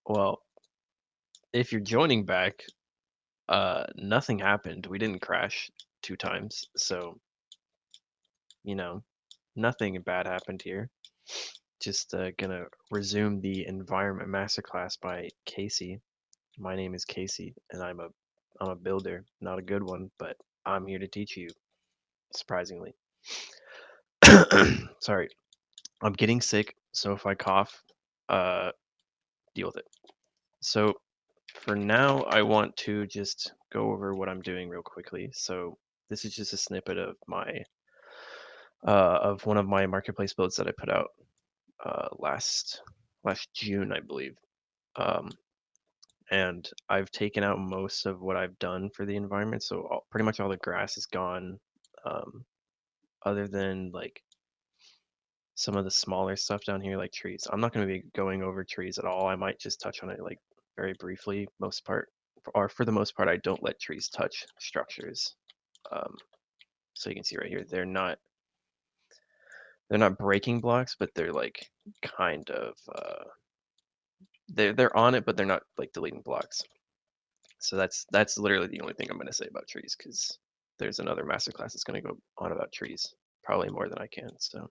Well, if you're joining back, nothing happened. We didn't crash 2 times, so you know, nothing bad happened here. Just gonna resume the environment masterclass by Casey. My name is Casey, and I'm a builder, not a good one, but I'm here to teach you. Surprisingly, sorry, I'm getting sick, so if I cough, uh, deal with it. So for now, I want to just go over what I'm doing real quickly. So this is just a snippet of one of my marketplace builds that I put out last June, I believe. Um, and I've taken out most of what I've done for the environment, so pretty much all the grass is gone, um, other than like some of the smaller stuff down here, like trees. I'm not going to be going over trees at all. I might just touch on it like very briefly. Most part, or for the most part, I don't let trees touch structures. Um, so you can see right here, they're not breaking blocks, but they're like kind of they're on it, but they're not like deleting blocks. So that's literally the only thing I'm going to say about trees, because there's another masterclass that's going to go on about trees, probably more than I can. So,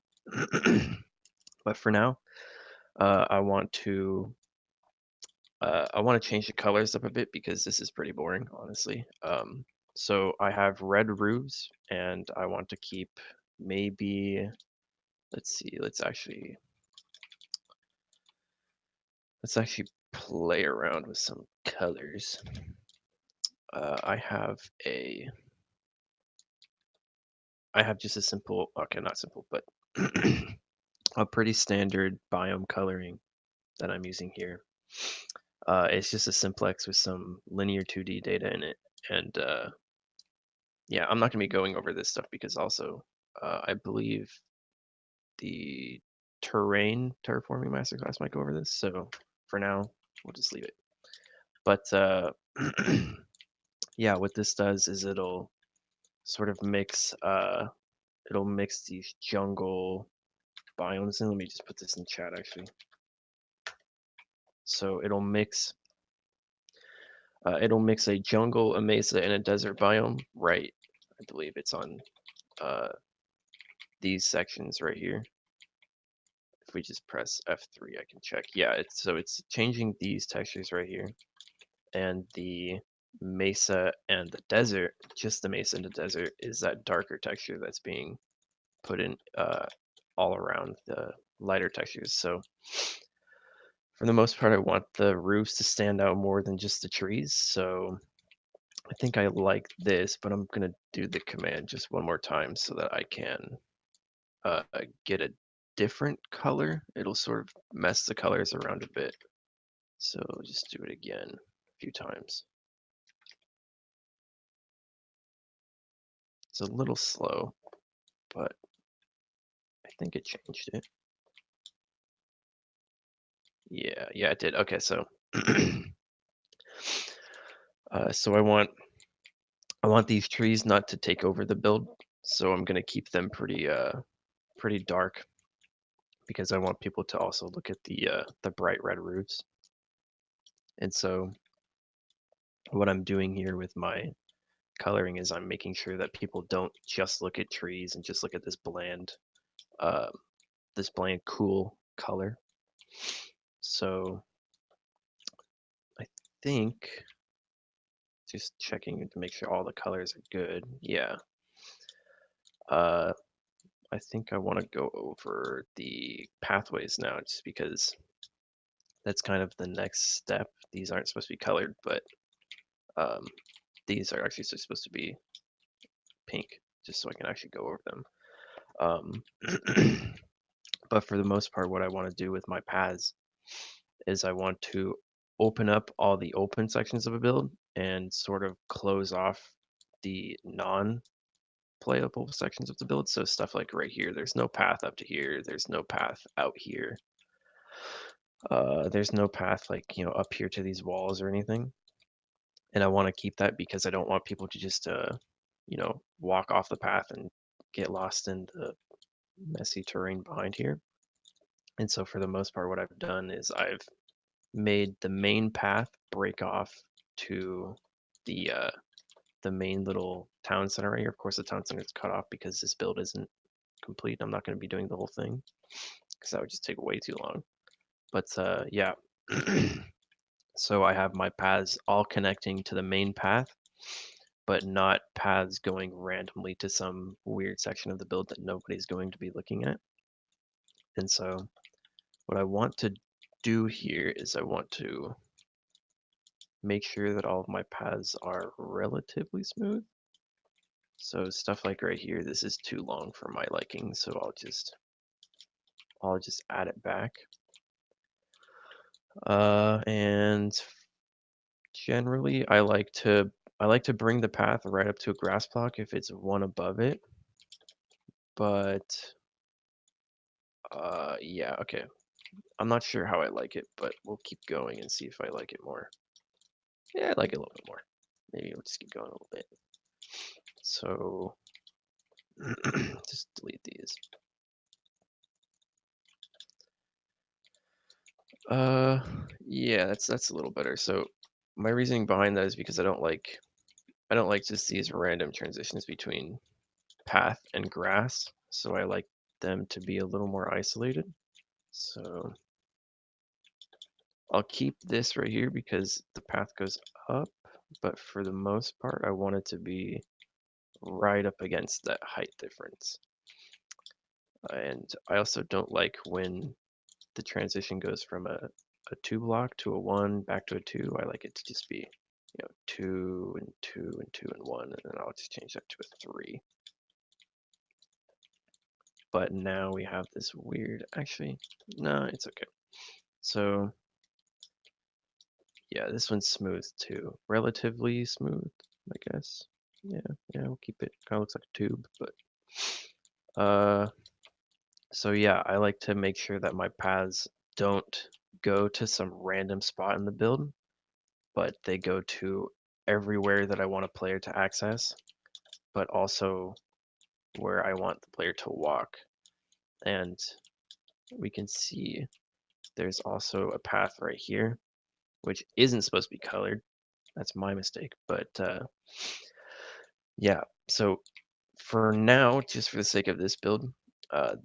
but for now, I want to change the colors up a bit because this is pretty boring, honestly. So I have red roofs, and I want to keep maybe. Let's see. Let's actually play around with some colors. I have a I have just a simple, okay, not simple, but a pretty standard biome coloring that I'm using here. It's just a simplex with some linear 2D data in it. And yeah, I'm not going to be going over this stuff because also I believe the terraforming masterclass might go over this. So for now, we'll just leave it. But yeah, what this does is it'll sort of mix these jungle biomes in. Let me just put this in chat actually. So it'll mix a jungle, a mesa, and a desert biome. Right, I believe it's on uh, these sections right here. If we just press F3, I can check. Yeah, it's changing these textures right here, and the mesa and the desert, just the mesa and the desert, is that darker texture that's being put in all around the lighter textures. So for the most part, I want the roofs to stand out more than just the trees. So I think I like this, but I'm gonna do the command just one more time so that I can get a different color. It'll sort of mess the colors around a bit. So just do it again a few times. It's a little slow, but I think it changed it. Yeah, it did. Okay, so so I want these trees not to take over the build, so I'm gonna keep them pretty dark because I want people to also look at the bright red roofs. And so what I'm doing here with my coloring is I'm making sure that people don't just look at trees and just look at uh, this bland, cool color. So I think just checking to make sure all the colors are good. Yeah. Uh, I think I want to go over the pathways now, just because that's kind of the next step. These aren't supposed to be colored, but um, these are actually supposed to be pink, just so I can actually go over them. But for the most part, what I want to do with my paths is I want to open up all the open sections of a build and sort of close off the non-playable sections of the build. So stuff like right here, there's no path up to here. There's no path out here. There's no path like, up here to these walls or anything. And I want to keep that because I don't want people to just, walk off the path and get lost in the messy terrain behind here. And so for the most part, what I've done is I've made the main path break off to the main little town center right here. Of course, the town center is cut off because this build isn't complete. I'm not going to be doing the whole thing because that would just take way too long. But yeah, so I have my paths all connecting to the main path, but not paths going randomly to some weird section of the build that nobody's going to be looking at. And so what I want to do here is I want to make sure that all of my paths are relatively smooth. So stuff like right here, this is too long for my liking, so I'll just add it back. And generally I like to bring the path right up to a grass block if it's one above it. But yeah, okay. I'm not sure how I like it, but we'll keep going and see if I like it more. Yeah, I like it a little bit more. Maybe we'll just keep going a little bit. So just delete these. Yeah, that's a little better. So my reasoning behind that is because I don't like just these random transitions between path and grass. So I like them to be a little more isolated. So I'll keep this right here because the path goes up, but for the most part, I want it to be right up against that height difference. And I also don't like when the transition goes from a 2 block to a 1 back to a 2. I like it to just be, 2 and 2 and 2 and 1, and then I'll just change that to a 3. But now we have this weird, actually, no, it's okay. So yeah, this one's smooth too. Relatively smooth, I guess. Yeah, we'll keep it. Kind of looks like a tube, but so yeah, I like to make sure that my paths don't go to some random spot in the build, but they go to everywhere that I want a player to access, but also where I want the player to walk. And we can see there's also a path right here, which isn't supposed to be colored. That's my mistake, but yeah. So for now, just for the sake of this build,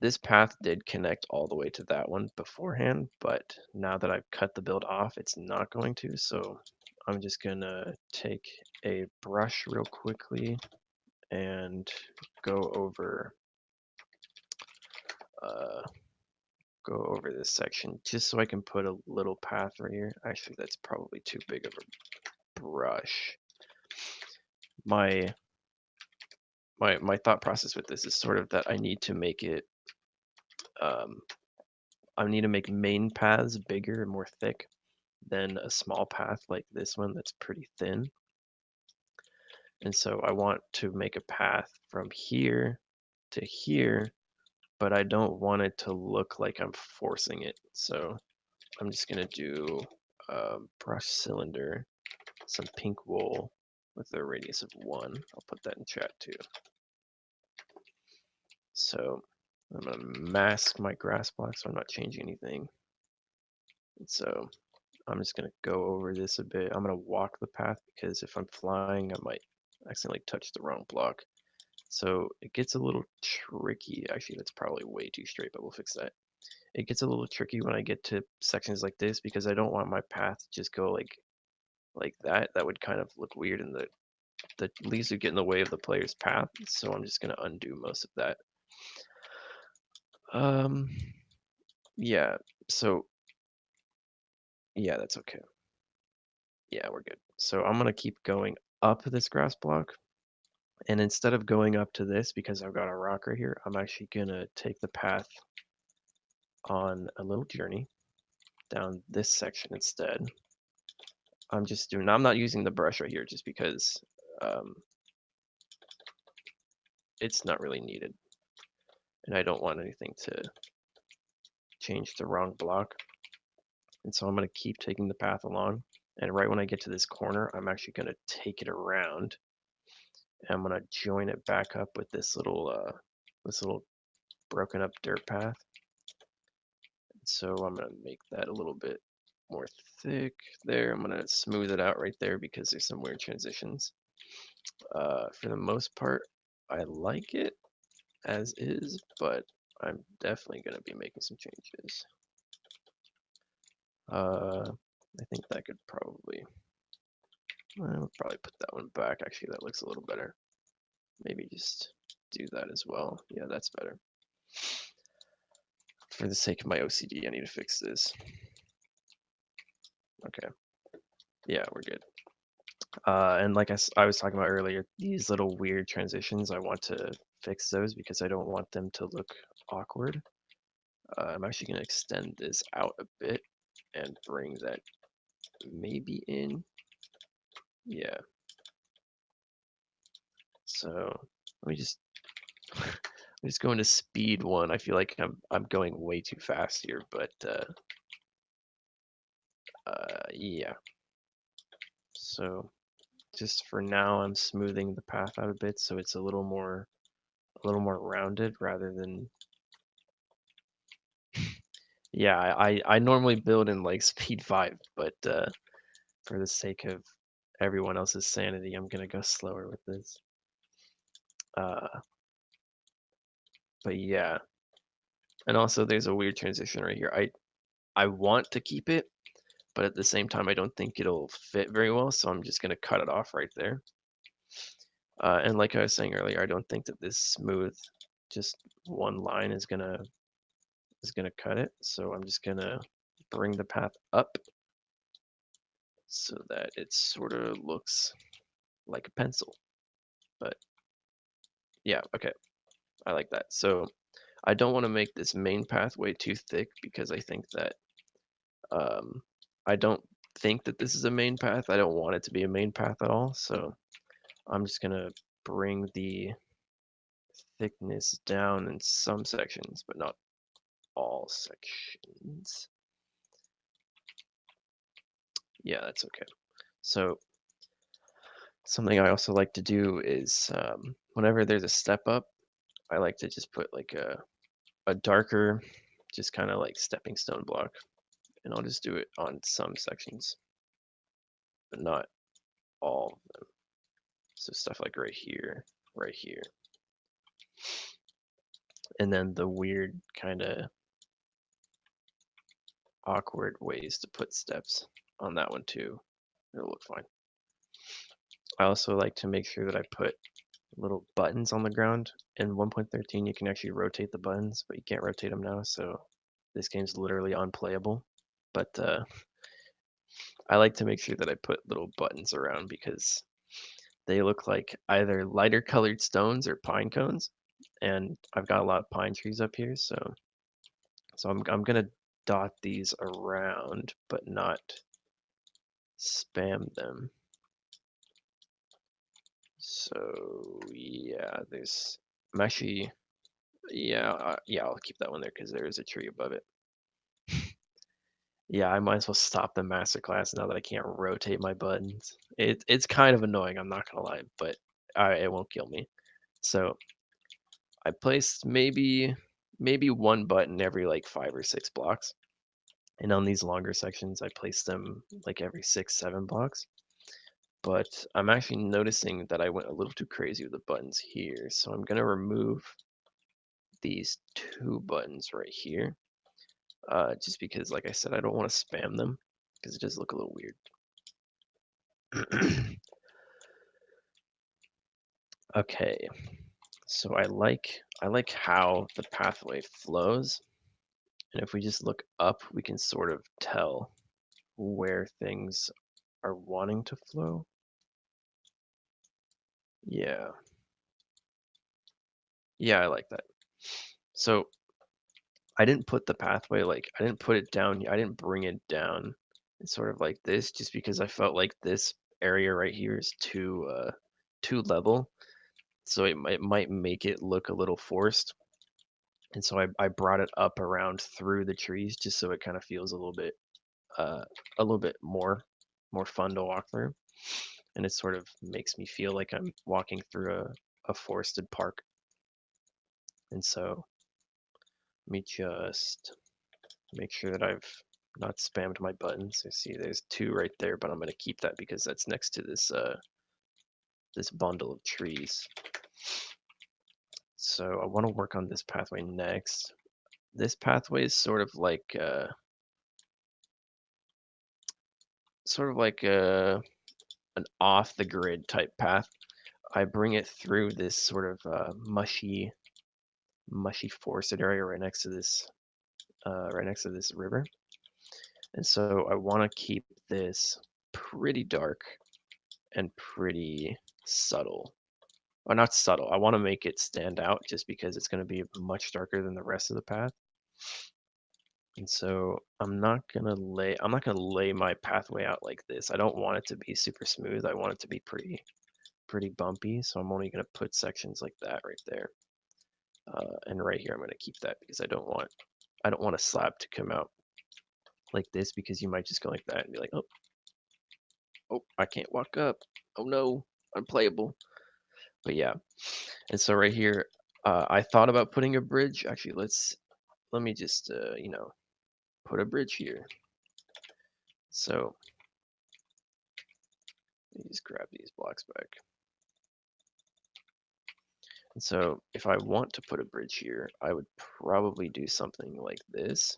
this path did connect all the way to that one beforehand, but now that I've cut the build off, it's not going to. So I'm just gonna take a brush real quickly and go over uh, this section just so I can put a little path right here. Actually, that's probably too big of a brush. My my thought process with this is sort of that I need to make it I need to make main paths bigger and more thick than a small path like this one that's pretty thin. And so I want to make a path from here to here, but I don't want it to look like I'm forcing it. So I'm just gonna do brush cylinder, some pink wool with a radius of 1. I'll put that in chat too. So I'm gonna mask my grass block so I'm not changing anything. And so I'm just gonna go over this a bit. I'm gonna walk the path because if I'm flying, I might accidentally touch the wrong block. So it gets a little tricky. Actually, that's probably way too straight, but we'll fix that. It gets a little tricky when I get to sections like this because I don't want my path to just go like that. That would kind of look weird, and the leaves would get in the way of the player's path. So I'm just gonna undo most of that. Um, yeah. So yeah, that's okay. Yeah, we're good. So I'm gonna keep going up this grass block. And instead of going up to this, because I've got a rock right here, I'm actually gonna take the path on a little journey down this section instead. I'm not using the brush right here just because um, it's not really needed. And I don't want anything to change the wrong block. And so I'm gonna keep taking the path along. And right when I get to this corner, I'm actually gonna take it around. And I'm gonna join it back up with this little broken up dirt path. So I'm gonna make that a little bit more thick there. I'm gonna smooth it out right there because there's some weird transitions. For the most part, I like it as is, but I'm definitely gonna be making some changes. I think that could probably, I'll probably put that one back. Actually, that looks a little better. Maybe just do that as well. Yeah, that's better. For the sake of my OCD, I need to fix this. Okay. Yeah, we're good. And like I was talking about earlier, these little weird transitions, I want to fix those because I don't want them to look awkward. I'm actually going to extend this out a bit and bring that maybe in. Yeah. So let me just I'm just going to speed one. I feel like I'm going way too fast here, but yeah. So just for now, I'm smoothing the path out a bit so it's a little more rounded rather than. Yeah, I normally build in like speed 5, but for the sake of everyone else's sanity, I'm gonna go slower with this. But yeah, and also there's a weird transition right here. I want to keep it, but at the same time, I don't think it'll fit very well, so I'm just gonna cut it off right there. And like I was saying earlier, I don't think that this smooth, just one line is gonna cut it. So I'm just gonna bring the path up so that it sort of looks like a pencil. But yeah, okay, I like that. So I don't want to make this main pathway too thick because I think that I don't think that this is a main path. I don't want it to be a main path at all. So I'm just gonna bring the thickness down in some sections, but not all sections. Yeah, that's okay. So something I also like to do is whenever there's a step up, I like to just put like a darker, just kind of like stepping stone block, and I'll just do it on some sections, but not all of them. So stuff like right here, and then the weird kind of awkward ways to put steps on that one too. It'll look fine. I also like to make sure that I put little buttons on the ground. In 1.13, you can actually rotate the buttons, but you can't rotate them now, so this game's literally unplayable. But I like to make sure that I put little buttons around because they look like either lighter colored stones or pine cones, and I've got a lot of pine trees up here, so I'm gonna dot these around, but not spam them. So yeah, I'm actually, yeah, I'll keep that one there because there is a tree above it. Yeah, I might as well stop the masterclass now that I can't rotate my buttons. It's kind of annoying, I'm not gonna lie, but it won't kill me. So I placed maybe one button every like 5 or 6 blocks, and on these longer sections, I place them like every 6, 7 blocks. But I'm actually noticing that I went a little too crazy with the buttons here, so I'm gonna remove these 2 buttons right here, just because, like I said, I don't want to spam them because it does look a little weird. Okay, so I like how the pathway flows, and if we just look up, we can sort of tell where things are wanting to flow. Yeah, yeah, I like that. So I didn't put the pathway I didn't put it down. I didn't bring it down. It's sort of like this, just because I felt like this area right here is too level, so it might make it look a little forced. And so I brought it up around through the trees just so it kind of feels uh a little bit more fun to walk through, and it sort of makes me feel like I'm walking through a forested park. And so let me just make sure that I've not spammed my buttons. You see there's 2 right there, but I'm going to keep that because that's next to this this bundle of trees. So I want to work on this pathway next. This pathway is sort of like an off the grid type path. I bring it through this sort of mushy forested area right next to this river. And so I want to keep this pretty dark and pretty subtle. Or not subtle. I want to make it stand out just because it's going to be much darker than the rest of the path. And so I'm not gonna lay my pathway out like this. I don't want it to be super smooth. I want it to be pretty bumpy. So I'm only gonna put sections like that right there. And right here I'm gonna keep that because I don't want a slab to come out like this, because you might just go like that and be like, oh, I can't walk up. Oh no, unplayable. But yeah, and so right here, I thought about putting a bridge. Actually, let me just put a bridge here. So let me just grab these blocks back. And so if I want to put a bridge here, I would probably do something like this.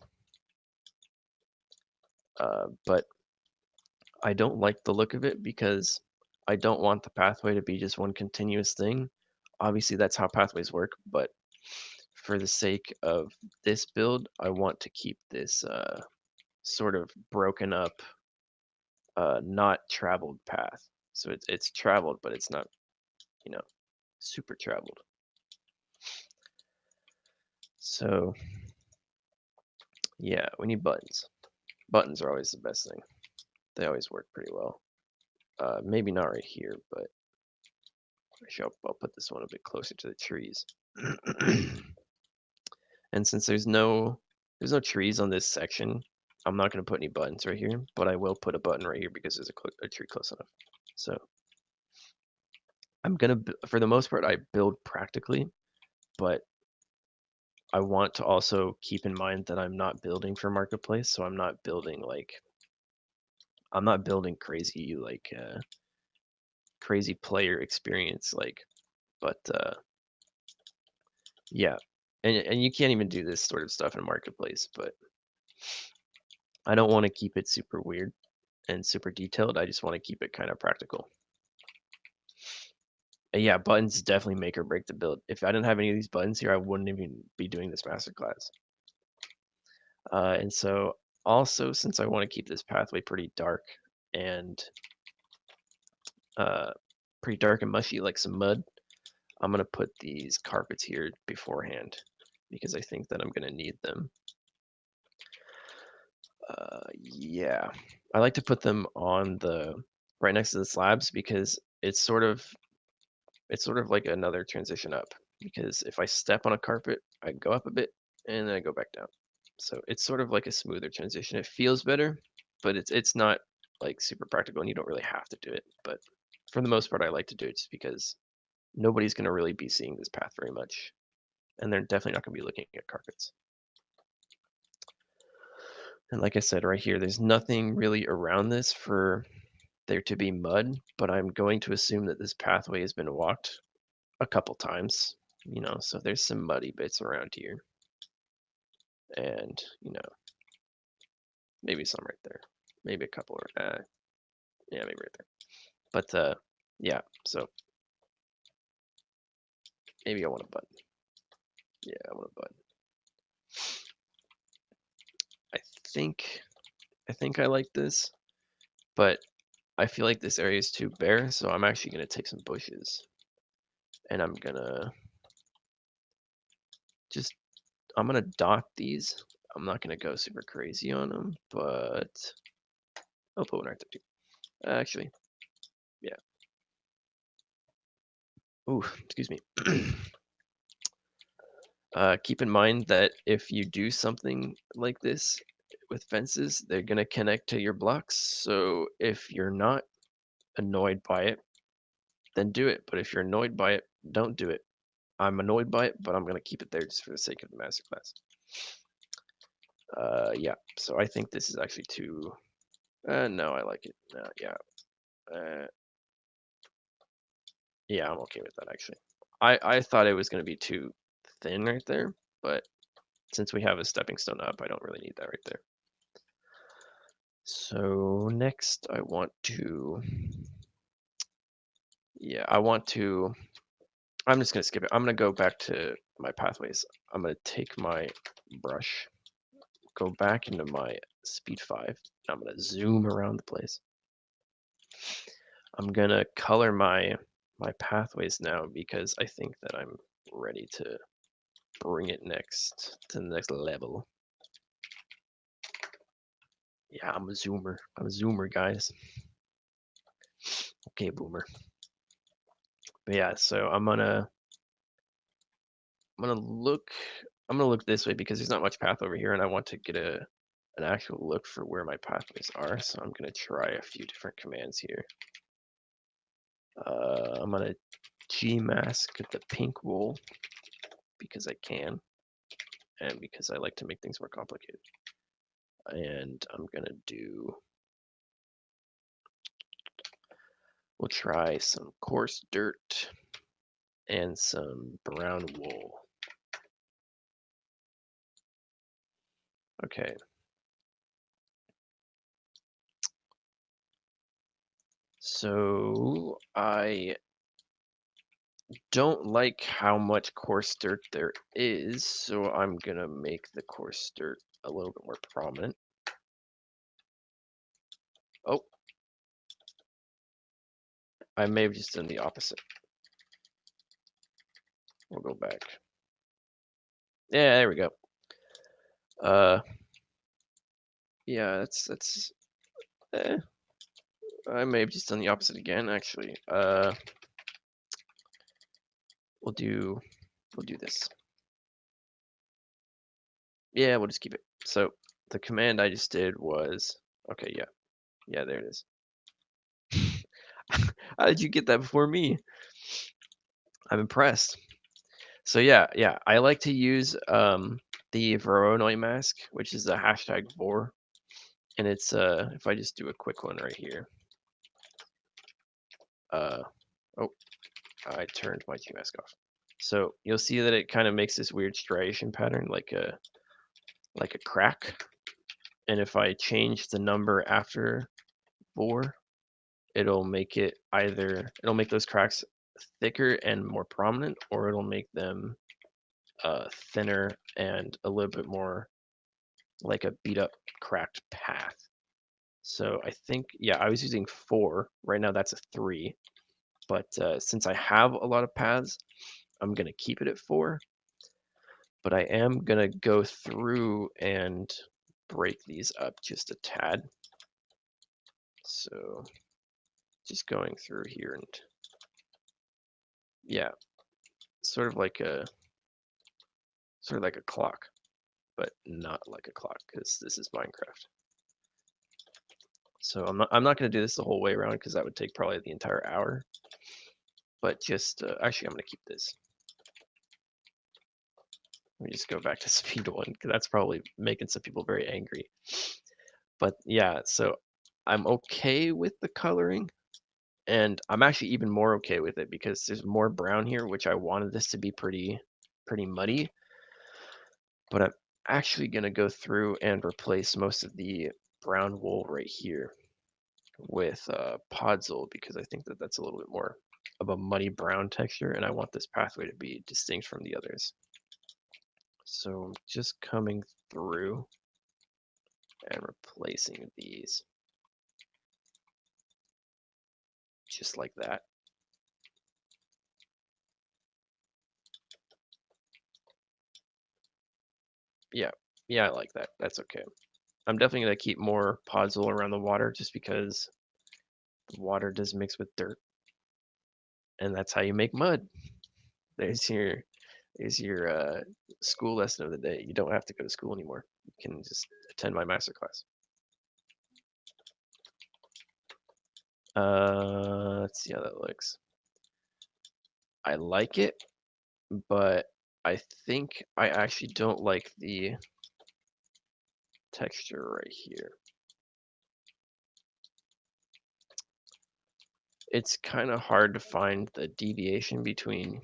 But I don't like the look of it because I don't want the pathway to be just one continuous thing. Obviously, that's how pathways work, but for the sake of this build, I want to keep this sort of broken up, not traveled path. So it's traveled, but it's not, super traveled. So yeah, we need buttons. Buttons are always the best thing. They always work pretty well. Maybe not right here, but actually I'll put this one a bit closer to the trees. And since there's no trees on this section, I'm not going to put any buttons right here, but I will put a button right here because there's a tree close enough. So I'm going to, for the most part, I build practically, but I want to also keep in mind that I'm not building for marketplace, so I'm not building crazy player experience but yeah, and you can't even do this sort of stuff in marketplace, but I don't want to keep it super weird and super detailed. I just want to keep it kind of practical. And yeah, buttons definitely make or break the build. If I didn't have any of these buttons here, I wouldn't even be doing this masterclass. And so also, since I want to keep this pathway pretty dark and mushy, like some mud, I'm gonna put these carpets here beforehand because I think that I'm gonna need them. Yeah, I like to put them on right next to the slabs because it's sort of like another transition up. Because if I step on a carpet, I go up a bit and then I go back down. So it's sort of like a smoother transition. It feels better, but it's not like super practical and you don't really have to do it. But for the most part, I like to do it just because nobody's going to really be seeing this path very much. And they're definitely not going to be looking at carpets. And like I said, right here, there's nothing really around this for there to be mud, but I'm going to assume that this pathway has been walked a couple times, so there's some muddy bits around here. And, maybe some right there. Maybe a couple, yeah, maybe right there. But, yeah, so maybe I want a button. Yeah, I want a button. I think I like this, but I feel like this area is too bare, so I'm actually going to take some bushes. And I'm going to dot these. I'm not going to go super crazy on them, but I'll put one right there too. Actually, yeah. Ooh, excuse me. Keep in mind that if you do something like this with fences, they're going to connect to your blocks. So if you're not annoyed by it, then do it. But if you're annoyed by it, don't do it. I'm annoyed by it, but I'm going to keep it there just for the sake of the masterclass. Yeah, so I think this is actually too, no, I like it. Yeah. Yeah, I'm okay with that actually. I thought it was going to be too thin right there, but since we have a stepping stone up, I don't really need that right there. So next I want to, yeah, I'm just going to skip it. I'm going to go back to my pathways. I'm going to take my brush, go back into my speed 5. I'm going to zoom around the place. I'm going to color my pathways now because I think that I'm ready to bring it next to the next level. Yeah, I'm a zoomer. I'm a zoomer, guys. Okay, boomer. But yeah, so I'm gonna look this way because there's not much path over here, and I want to get an actual look for where my pathways are. So I'm gonna try a few different commands here. I'm gonna G-mask the pink wool because I can, and because I like to make things more complicated. And I'm gonna do. We'll try some coarse dirt and some brown wool. Okay. So I don't like how much coarse dirt there is, so I'm gonna make the coarse dirt a little bit more prominent. Oh, I may have just done the opposite. We'll go back. Yeah, there we go. Yeah, that's. Eh, I may have just done the opposite again. Actually, we'll do this. Yeah, we'll just keep it. So the command I just did was okay. Yeah, there it is. How did you get that before me? I'm impressed. So yeah, I like to use the Voronoi mask, which is the hashtag vor, and it's if I just do a quick one right here. Oh, I turned my G mask off. So you'll see that it kind of makes this weird striation pattern, like a crack. And if I change the number after vor, it'll make it it'll make those cracks thicker and more prominent, or it'll make them thinner and a little bit more like a beat up cracked path. So I think, yeah, I was using 4. Right now that's a 3. But since I have a lot of paths, I'm going to keep it at 4. But I am going to go through and break these up just a tad. So just going through here and, yeah, sort of like a clock, but not like a clock because this is Minecraft. So I'm not going to do this the whole way around because that would take probably the entire hour. But just actually, I'm going to keep this. Let me just go back to speed 1 because that's probably making some people very angry. But yeah, so I'm okay with the coloring, and I'm actually even more okay with it because there's more brown here, which I wanted this to be pretty muddy. But I'm actually going to go through and replace most of the brown wool right here with podzol because I think that that's a little bit more of a muddy brown texture, and I want this pathway to be distinct from the others. So I'm just coming through and replacing these just like that. Yeah, I like that. That's okay. I'm definitely going to keep more podzol around the water just because the water does mix with dirt. And that's how you make mud. There's your school lesson of the day. You don't have to go to school anymore. You can just attend my masterclass. Let's see how that looks. I like it, but I think I actually don't like the texture right here. It's kind of hard to find the deviation between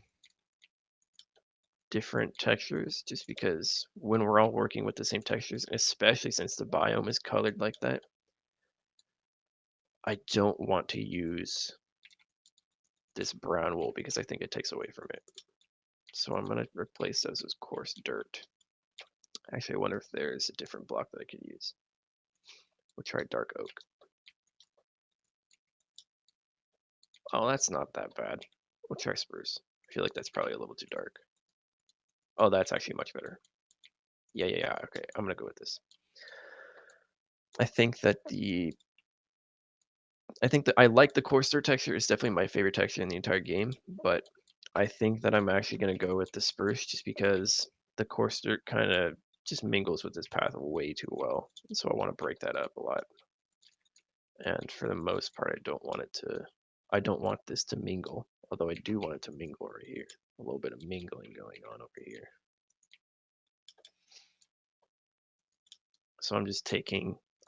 different textures just because when we're all working with the same textures, especially since the biome is colored like that, I don't want to use this brown wool because I think it takes away from it. So I'm going to replace those as coarse dirt. Actually, I wonder if there's a different block that I could use. We'll try dark oak. Oh, that's not that bad. We'll try spruce. I feel like that's probably a little too dark. Oh, that's actually much better. Yeah. Okay, I'm gonna go with this. I think that I like the coarse dirt texture. It's definitely my favorite texture in the entire game, but I think that I'm actually gonna go with the spruce just because the coarse dirt kind of just mingles with this path way too well. So I want to break that up a lot. And for the most part, I don't want this to mingle, although I do want it to mingle right here. A little bit of mingling going on over here. So I'm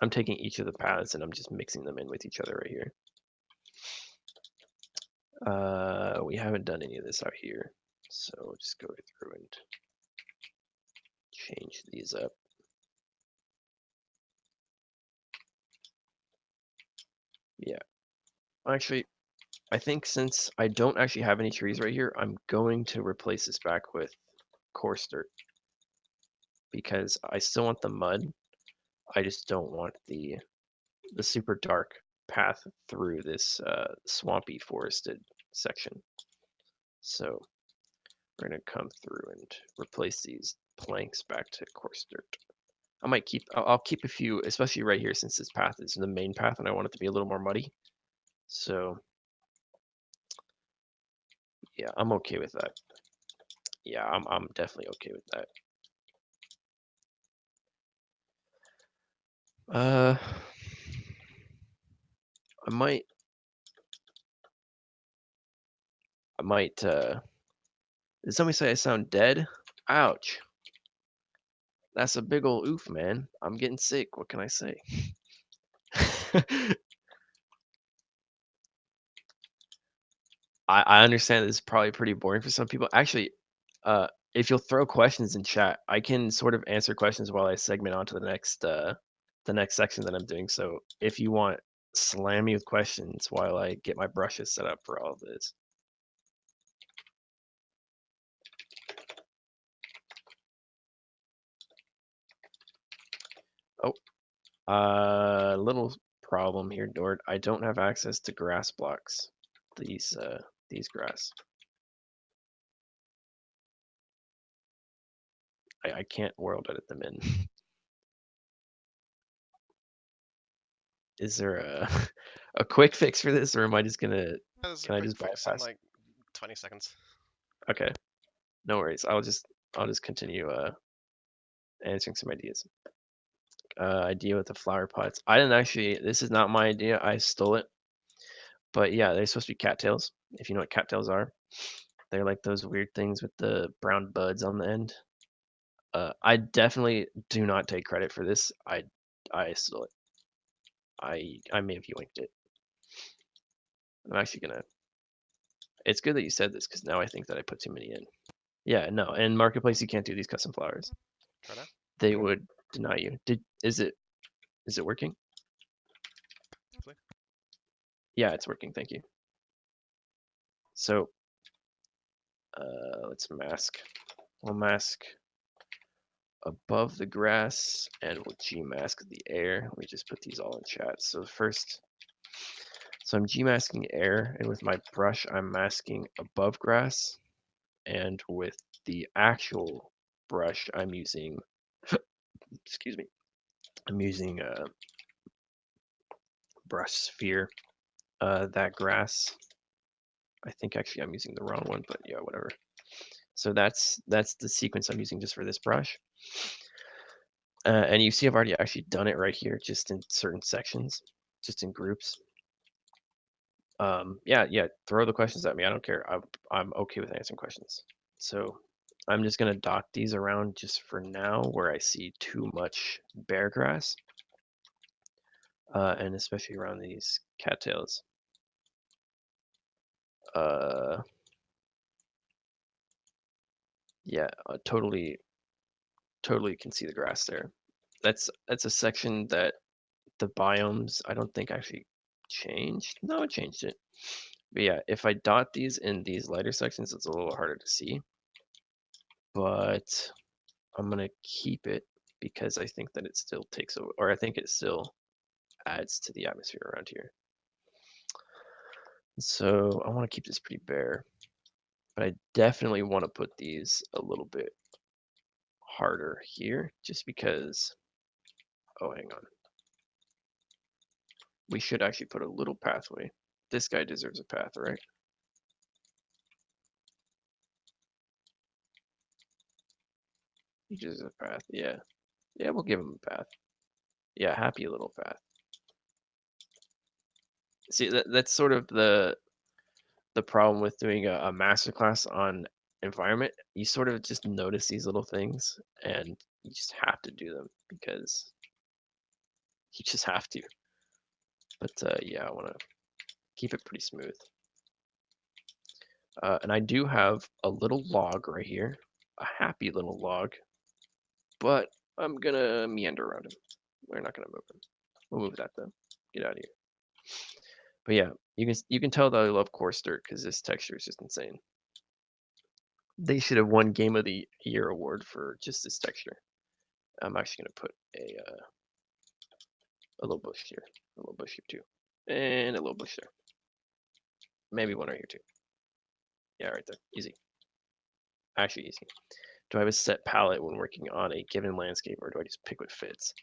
taking each of the paths and I'm just mixing them in with each other right here. We haven't done any of this out here, so we'll just go through and change these up. Yeah, actually, I think since I don't actually have any trees right here, I'm going to replace this back with coarse dirt because I still want the mud. I just don't want the super dark path through this swampy forested section. So we're gonna come through and replace these planks back to coarse dirt. I'll keep a few, especially right here since this path is the main path and I want it to be a little more muddy. So yeah, I'm okay with that. Yeah, I'm definitely okay with that. I might did somebody say I sound dead? Ouch. That's a big old oof, man. I'm getting sick. What can I say? I understand this is probably pretty boring for some people. Actually, if you'll throw questions in chat, I can sort of answer questions while I segment onto the next section that I'm doing. So if you want, slam me with questions while I get my brushes set up for all of this. Oh, little problem here, Dort. I don't have access to grass blocks. These grass. I can't world edit them in. Is there a quick fix for this, or am I just gonna? There's a Can I quick just fix in bypass? like 20 seconds. Okay, no worries. I'll just continue answering some ideas. Idea with the flower pots. I didn't actually. This is not my idea. I stole it. But yeah, they're supposed to be cattails. If you know what cattails are, they're like those weird things with the brown buds on the end. I definitely do not take credit for this. I stole it. I may have yoinked it. I'm actually gonna. It's good that you said this because now I think that I put too many in. Yeah, no. In Marketplace, you can't do these custom flowers. Try now. They would deny you. Is it working? Hopefully. Yeah, it's working. Thank you. So let's mask. We'll mask above the grass and we'll G-mask the air. Let me just put these all in chat. So first, I'm G-masking air, and with my brush, I'm masking above grass, and with the actual brush, I'm using, excuse me, I'm using brush sphere, that grass. I think actually I'm using the wrong one, but yeah, whatever. So that's the sequence I'm using just for this brush. And you see I've already actually done it right here, just in certain sections, just in groups. Yeah, throw the questions at me. I don't care. I'm okay with answering questions. So I'm just gonna dot these around just for now where I see too much bare grass, and especially around these cattails. Yeah, totally can see the grass there. That's a section that the biomes I don't think actually changed. No, it changed it. But yeah, if I dot these in these lighter sections, it's a little harder to see. But I'm gonna keep it because I think that it still takes over, or I think it still adds to the atmosphere around here. So I want to keep this pretty bare, but I definitely want to put these a little bit harder here, just because. Oh, hang on. We should actually put a little pathway. This guy deserves a path, right? He deserves a path. Yeah. Yeah, we'll give him a path. Yeah, happy little path. See, that's sort of the problem with doing a masterclass on environment. You sort of just notice these little things, and you just have to do them because you just have to. But yeah, I want to keep it pretty smooth. And I do have a little log right here, a happy little log, but I'm gonna meander around him. We're not gonna move him. We'll move that though. Get out of here. But yeah, you can tell that I love coarse dirt because this texture is just insane. They should have won Game of the Year award for just this texture. I'm actually gonna put a little bush here, a little bush here too, and a little bush there. Maybe one right here too. Yeah, right there. Easy. Actually easy. Do I have a set palette when working on a given landscape, or do I just pick what fits?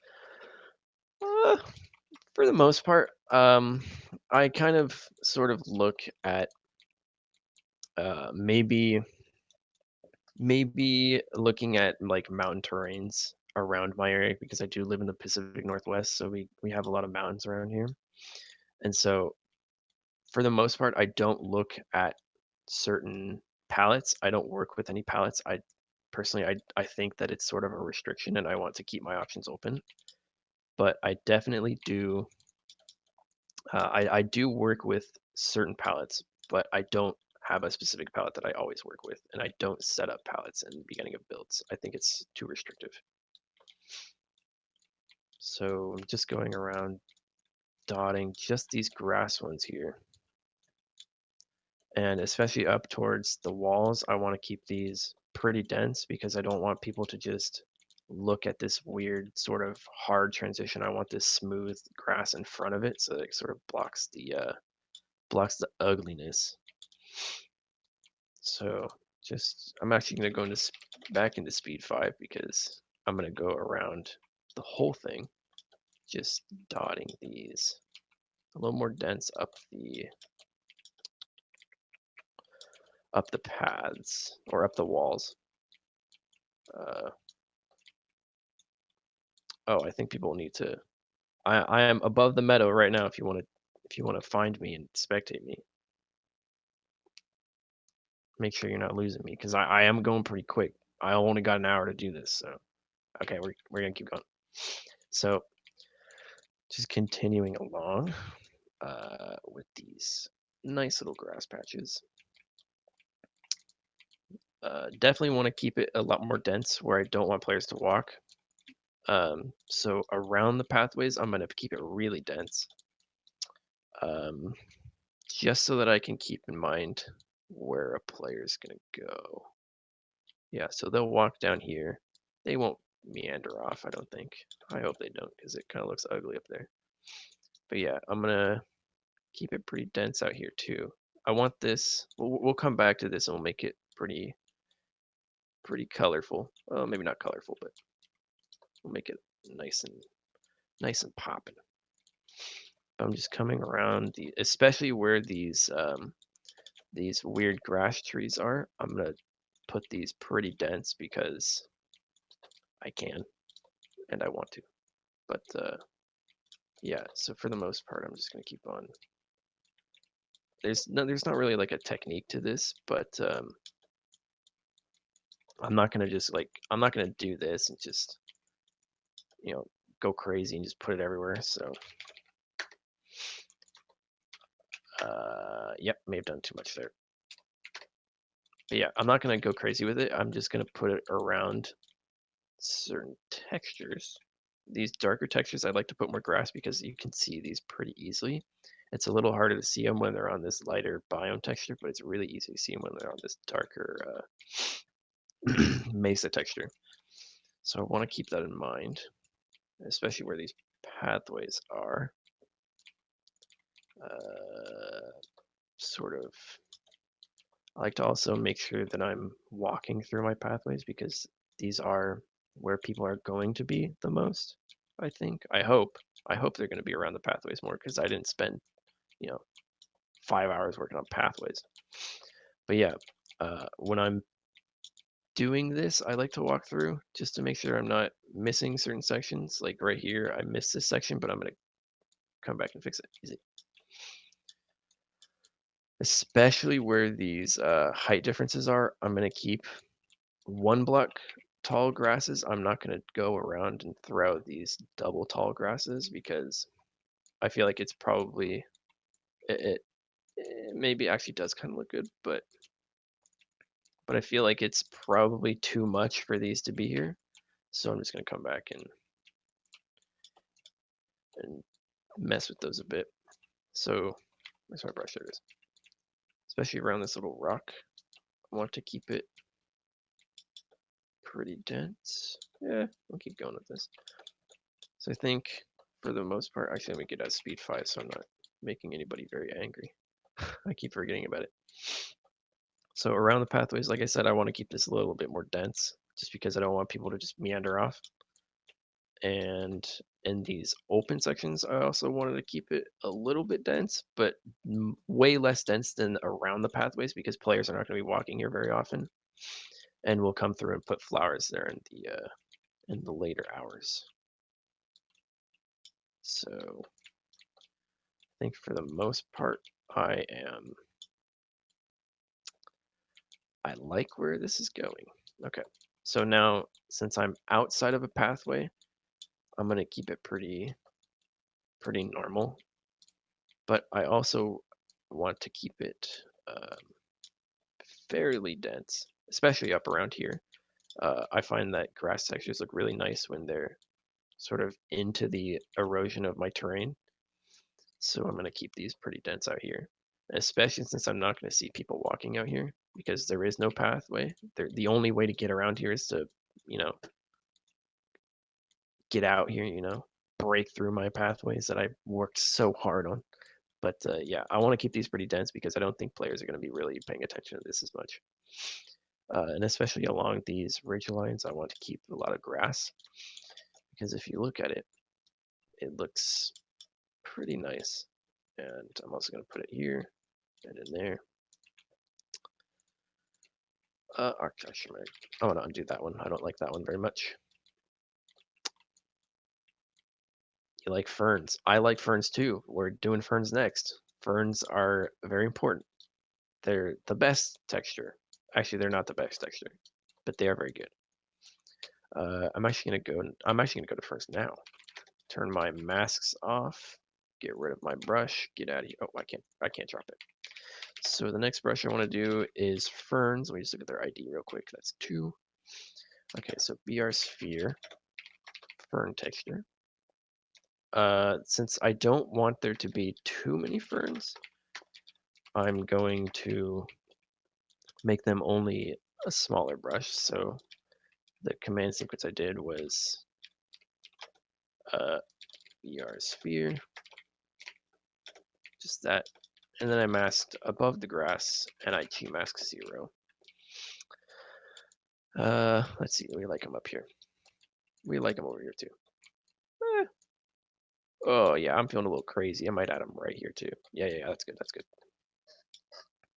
For the most part, I kind of sort of look at maybe looking at like mountain terrains around my area because I do live in the Pacific Northwest, so we have a lot of mountains around here. And so for the most part, I don't look at certain palettes. I don't work with any palettes. I personally I think that it's sort of a restriction and I want to keep my options open. But I definitely do I do work with certain palettes, but I don't have a specific palette that I always work with, and I don't set up palettes in the beginning of builds. I think it's too restrictive. So I'm just going around dotting just these grass ones here. And especially up towards the walls, I want to keep these pretty dense because I don't want people to just look at this weird sort of hard transition. I want this smooth grass in front of it so that it sort of blocks the ugliness. So I'm actually going to go back into speed 5 because I'm going to go around the whole thing, just dotting these a little more dense up the paths or up the walls. Oh, I think people need to. I am above the meadow right now. If you want to find me and spectate me, make sure you're not losing me because I am going pretty quick. I only got an hour to do this, so okay, we're gonna keep going. So just continuing along with these nice little grass patches. Definitely want to keep it a lot more dense where I don't want players to walk. So around the pathways, I'm going to keep it really dense. Just so that I can keep in mind where a player is going to go. Yeah, so they'll walk down here. They won't meander off, I don't think. I hope they don't because it kind of looks ugly up there. But yeah, I'm going to keep it pretty dense out here too. I want this, we'll come back to this and we'll make it pretty colorful. Well, maybe not colorful, but we'll make it nice and popping. I'm just coming around especially where these weird grass trees are. I'm gonna put these pretty dense because I can and I want to. But yeah, so for the most part, I'm just gonna keep on. There's not really like a technique to this, but I'm not gonna just I'm not gonna do this and just, go crazy and just put it everywhere. So, yep, may have done too much there. But yeah, I'm not gonna go crazy with it. I'm just gonna put it around certain textures. These darker textures, I'd like to put more grass because you can see these pretty easily. It's a little harder to see them when they're on this lighter biome texture, but it's really easy to see them when they're on this darker mesa texture. So I want to keep that in mind, especially where these pathways are. Sort of, I like to also make sure that I'm walking through my pathways because these are where people are going to be the most, I think. I hope. I hope they're going to be around the pathways more because I didn't spend, you know, 5 hours working on pathways. But yeah, when I'm doing this, I like to walk through just to make sure I'm not missing certain sections. Like right here, I missed this section, but I'm going to come back and fix it. Easy. Especially where these height differences are, I'm going to keep 1 block tall grasses. I'm not going to go around and throw these double tall grasses because I feel like it's probably, it maybe actually does kind of look good, but I feel like it's probably too much for these to be here. So I'm just going to come back and mess with those a bit. So where's my brush? There it is. Especially around this little rock, I want to keep it pretty dense. Yeah, I'll keep going with this. So I think for the most part, actually let me get at speed 5 so I'm not making anybody very angry. I keep forgetting about it. So around the pathways, like I said, I want to keep this a little bit more dense just because I don't want people to just meander off. And in these open sections, I also wanted to keep it a little bit dense, but way less dense than around the pathways because players are not going to be walking here very often. And we'll come through and put flowers there in the later hours. So I think for the most part, I like where this is going. Okay, so now since I'm outside of a pathway, I'm gonna keep it pretty normal, but I also want to keep it fairly dense, especially up around here. I find that grass textures look really nice when they're sort of into the erosion of my terrain. So I'm gonna keep these pretty dense out here, especially since I'm not gonna see people walking out here because there is no pathway. The only way to get around here is to, you know, get out here, break through my pathways that I worked so hard on. But yeah, I want to keep these pretty dense because I don't think players are going to be really paying attention to this as much. And especially along these ridge lines, I want to keep a lot of grass because if you look at it, it looks pretty nice. And I'm also going to put it here and in there. Actually, I want to undo that one. I don't like that one very much. You like ferns. I like ferns too. We're doing ferns next. Ferns are very important. They're the best texture. Actually, they're not the best texture, but they are very good. I'm actually gonna go to ferns now. Turn my masks off. Get rid of my brush. Get out of here. Oh, I can't drop it. So the next brush I want to do is ferns. Let me just look at their ID real quick. That's 2. Okay, so BR sphere fern texture. Since I don't want there to be too many ferns, I'm going to make them only a smaller brush. So the command sequence I did was BR sphere, just that. And then I masked above the grass and I G-mask 0. Let's see, we like them up here. We like them over here too. Eh. Oh yeah, I'm feeling a little crazy. I might add them right here too. Yeah, that's good, that's good.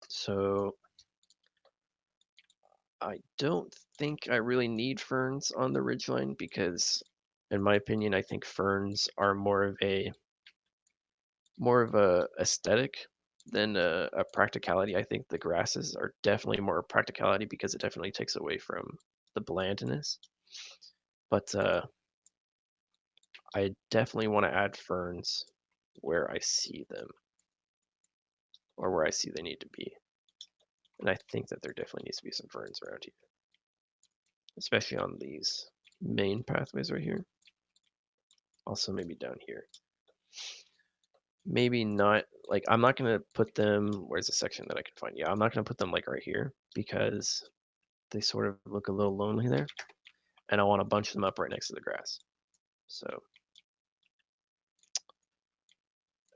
So I don't think I really need ferns on the ridgeline because, in my opinion, I think ferns are more of a aesthetic than a practicality. I think the grasses are definitely more practicality because it definitely takes away from the blandness. But I definitely want to add ferns where I see them or where I see they need to be. And I think that there definitely needs to be some ferns around here, especially on these main pathways right here. Also, maybe down here. Maybe not, like, I'm not going to put them, where's the section that I can find? Yeah, I'm not going to put them like right here because they sort of look a little lonely there. And I want to bunch them up right next to the grass. So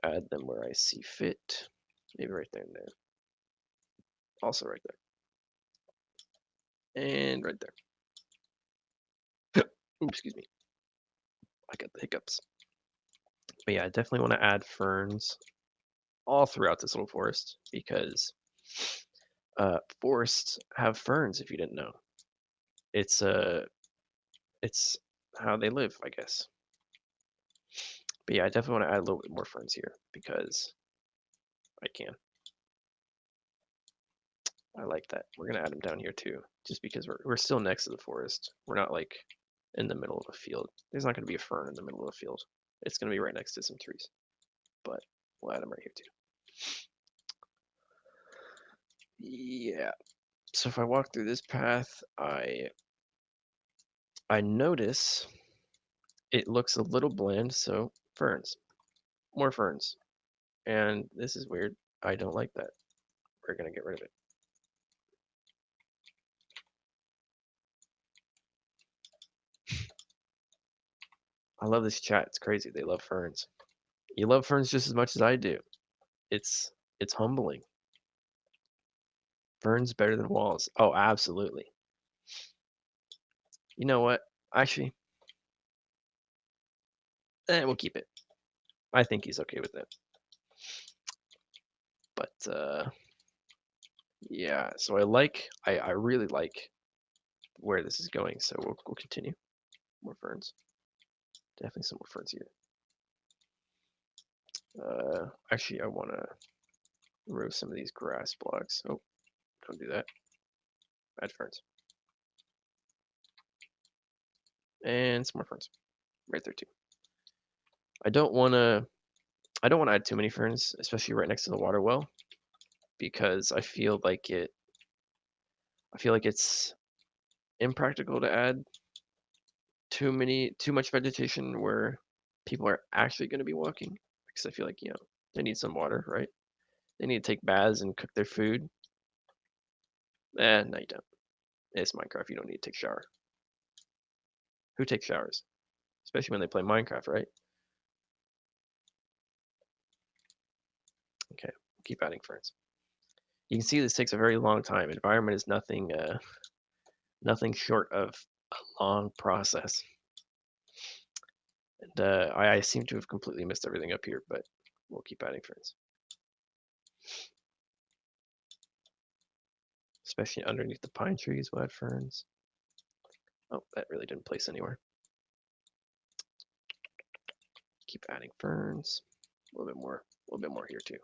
add them where I see fit. Maybe right there and there. Also right there. And right there. Oops, excuse me. I got the hiccups. But yeah, I definitely want to add ferns all throughout this little forest because forests have ferns. If you didn't know, it's it's how they live, I guess. But yeah, I definitely want to add a little bit more ferns here because I can. I like that. We're gonna add them down here too, just because we're still next to the forest. We're not like in the middle of a field. There's not gonna be a fern in the middle of a field. It's gonna be right next to some trees, but we'll add them right here too. Yeah. So if I walk through this path, I notice it looks a little bland, so ferns. More ferns. And this is weird. I don't like that. We're gonna get rid of it. I love this chat. It's crazy. They love ferns. You love ferns just as much as I do. It's it's humbling. Ferns better than walls. Oh, absolutely. You know what? Actually, we'll keep it. I think he's okay with it. But yeah, so I really like where this is going. So we'll continue. More ferns. Definitely some more ferns here. Actually, I want to remove some of these grass blocks. Oh, don't do that. Add ferns. And some more ferns. Right there too. I don't want to add too many ferns, especially right next to the water well, because I feel like it's impractical to add too much vegetation where people are actually going to be walking, because I feel like, they need some water, right? They need to take baths and cook their food. No, you don't. It's Minecraft. You don't need to take a shower. Who takes showers? Especially when they play Minecraft, right? Okay, keep adding ferns. You can see this takes a very long time. Environment is nothing short of a long process. And I seem to have completely missed everything up here, but we'll keep adding ferns. Especially underneath the pine trees, we'll add ferns. Oh, that really didn't place anywhere. Keep adding ferns. A little bit more here too.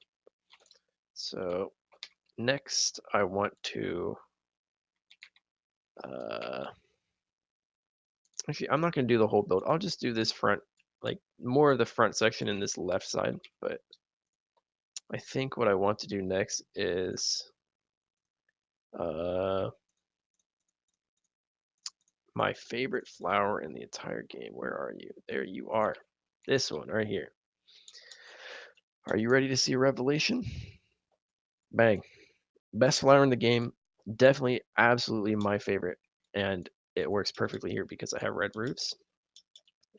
So next I want to actually, I'm not going to do the whole build. I'll just do this front, like more of the front section in this left side. But I think what I want to do next is my favorite flower in the entire game. Where are you? There you are. This one right here. Are you ready to see a revelation? Bang. Best flower in the game. Definitely, absolutely my favorite. And it works perfectly here because I have red roots.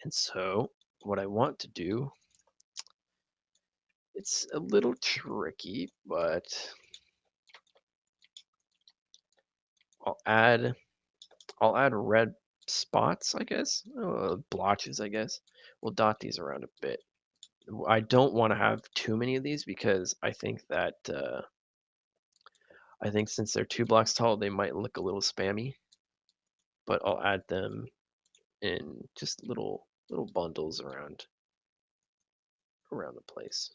And so what I want to do, it's a little tricky, but I'll add red spots, I guess. Blotches, I guess. We'll dot these around a bit. I don't want to have too many of these because I think since they're 2 blocks tall, they might look a little spammy. But I'll add them in just little bundles around the place.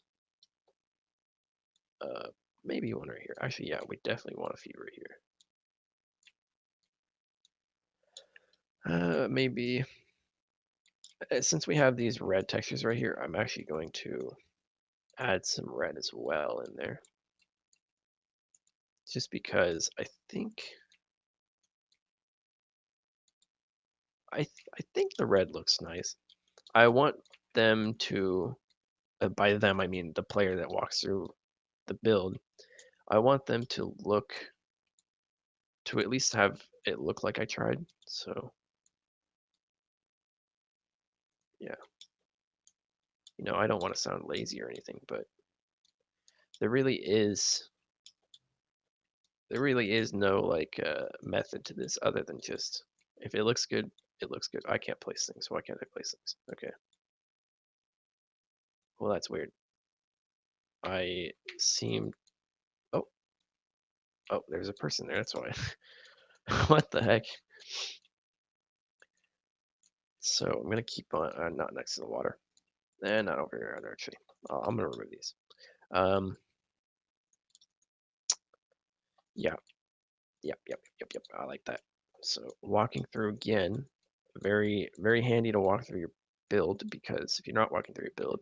Maybe one right here. Actually, yeah, we definitely want a few right here. Maybe since we have these red textures right here, I'm actually going to add some red as well in there. Just because I think I think the red looks nice. I want them to, by them I mean the player that walks through the build. I want them to at least have it look like I tried. So yeah, I don't want to sound lazy or anything, but there really is no like method to this other than just if it looks good, it looks good. I can't place things. Why can't I place things? Okay. Well, that's weird. I seem. Oh, oh, there's a person there. That's why. What the heck? So I'm gonna keep on not next to the water, and not over here either. Actually, I'm gonna remove these. Um, yeah, yep. I like that. So walking through again, very very handy to walk through your build because if you're not walking through your build,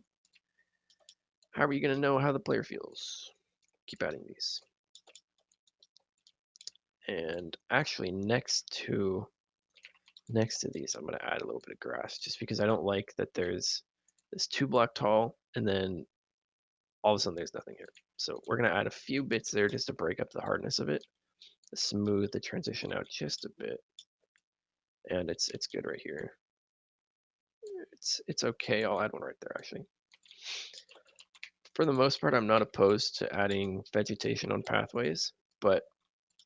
how are you gonna know how the player feels? Keep adding these. And actually, next to these, I'm gonna add a little bit of grass just because I don't like that there's this 2 block tall and then all of a sudden there's nothing here. So we're gonna add a few bits there just to break up the hardness of it, to smooth the transition out just a bit. And it's good right here. It's okay. I'll add one right there actually. For the most part, I'm not opposed to adding vegetation on pathways, but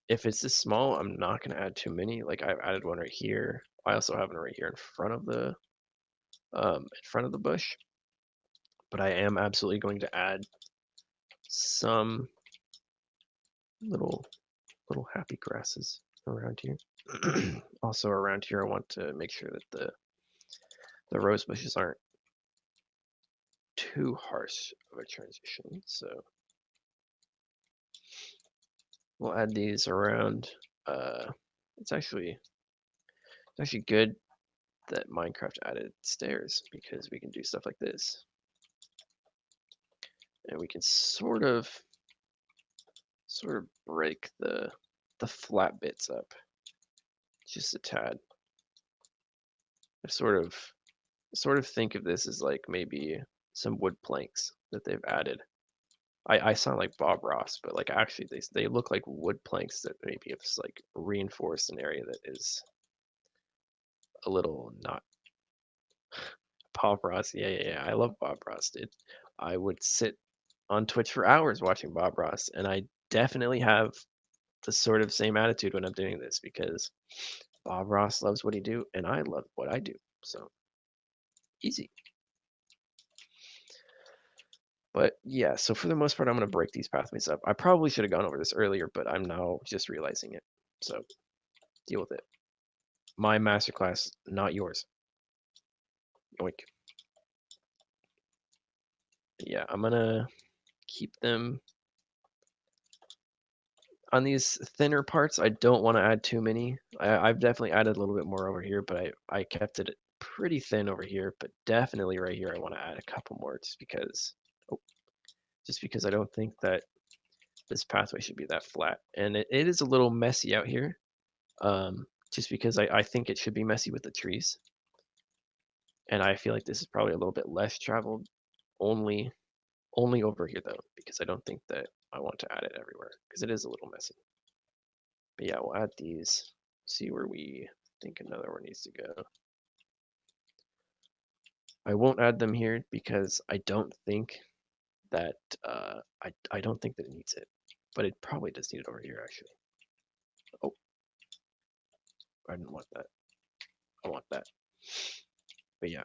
if it's this small, I'm not gonna add too many. Like I've added one right here. I also have one right here in front of the bush. But I am absolutely going to add some little happy grasses around here. Also around here, I want to make sure that the rose bushes aren't too harsh of a transition. So we'll add these around. It's actually good that Minecraft added stairs because we can do stuff like this, and we can sort of break the flat bits up just a tad. I sort of think of this as like maybe some wood planks that they've added. I sound like Bob Ross, but like actually they look like wood planks that maybe have like reinforced an area that is a little not Bob Ross. Yeah. I love Bob Ross, dude. I would sit on Twitch for hours watching Bob Ross, and I definitely have the sort of same attitude when I'm doing this because Bob Ross loves what he do, and I love what I do. So easy. But yeah, so for the most part, I'm going to break these pathways up. I probably should have gone over this earlier, but I'm now just realizing it. So deal with it. My masterclass, not yours. Yoink. Yeah, I'm going to keep them on these thinner parts. I don't want to add too many. I've definitely added a little bit more over here, but I kept it pretty thin over here. But definitely right here, I want to add a couple more just because I don't think that this pathway should be that flat. And it is a little messy out here. Just because I think it should be messy with the trees. And I feel like this is probably a little bit less traveled, only over here though, because I don't think that I want to add it everywhere because it is a little messy. But yeah, we'll add these, see where we think another one needs to go. I won't add them here because I don't think that I don't think that it needs it, but it probably does need it over here actually. Oh, I didn't want that. I want that. But yeah,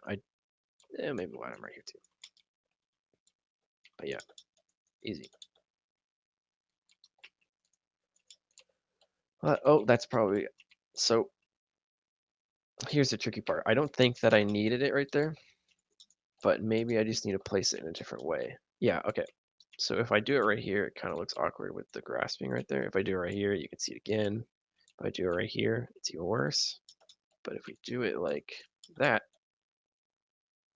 maybe we'll add them right here too. But yeah, easy. Oh, that's probably so. Here's the tricky part. I don't think that I needed it right there, but maybe I just need to place it in a different way. Yeah, okay. So if I do it right here, it kind of looks awkward with the grass being right there. If I do it right here, you can see it again. If I do it right here, it's even worse. But if we do it like that,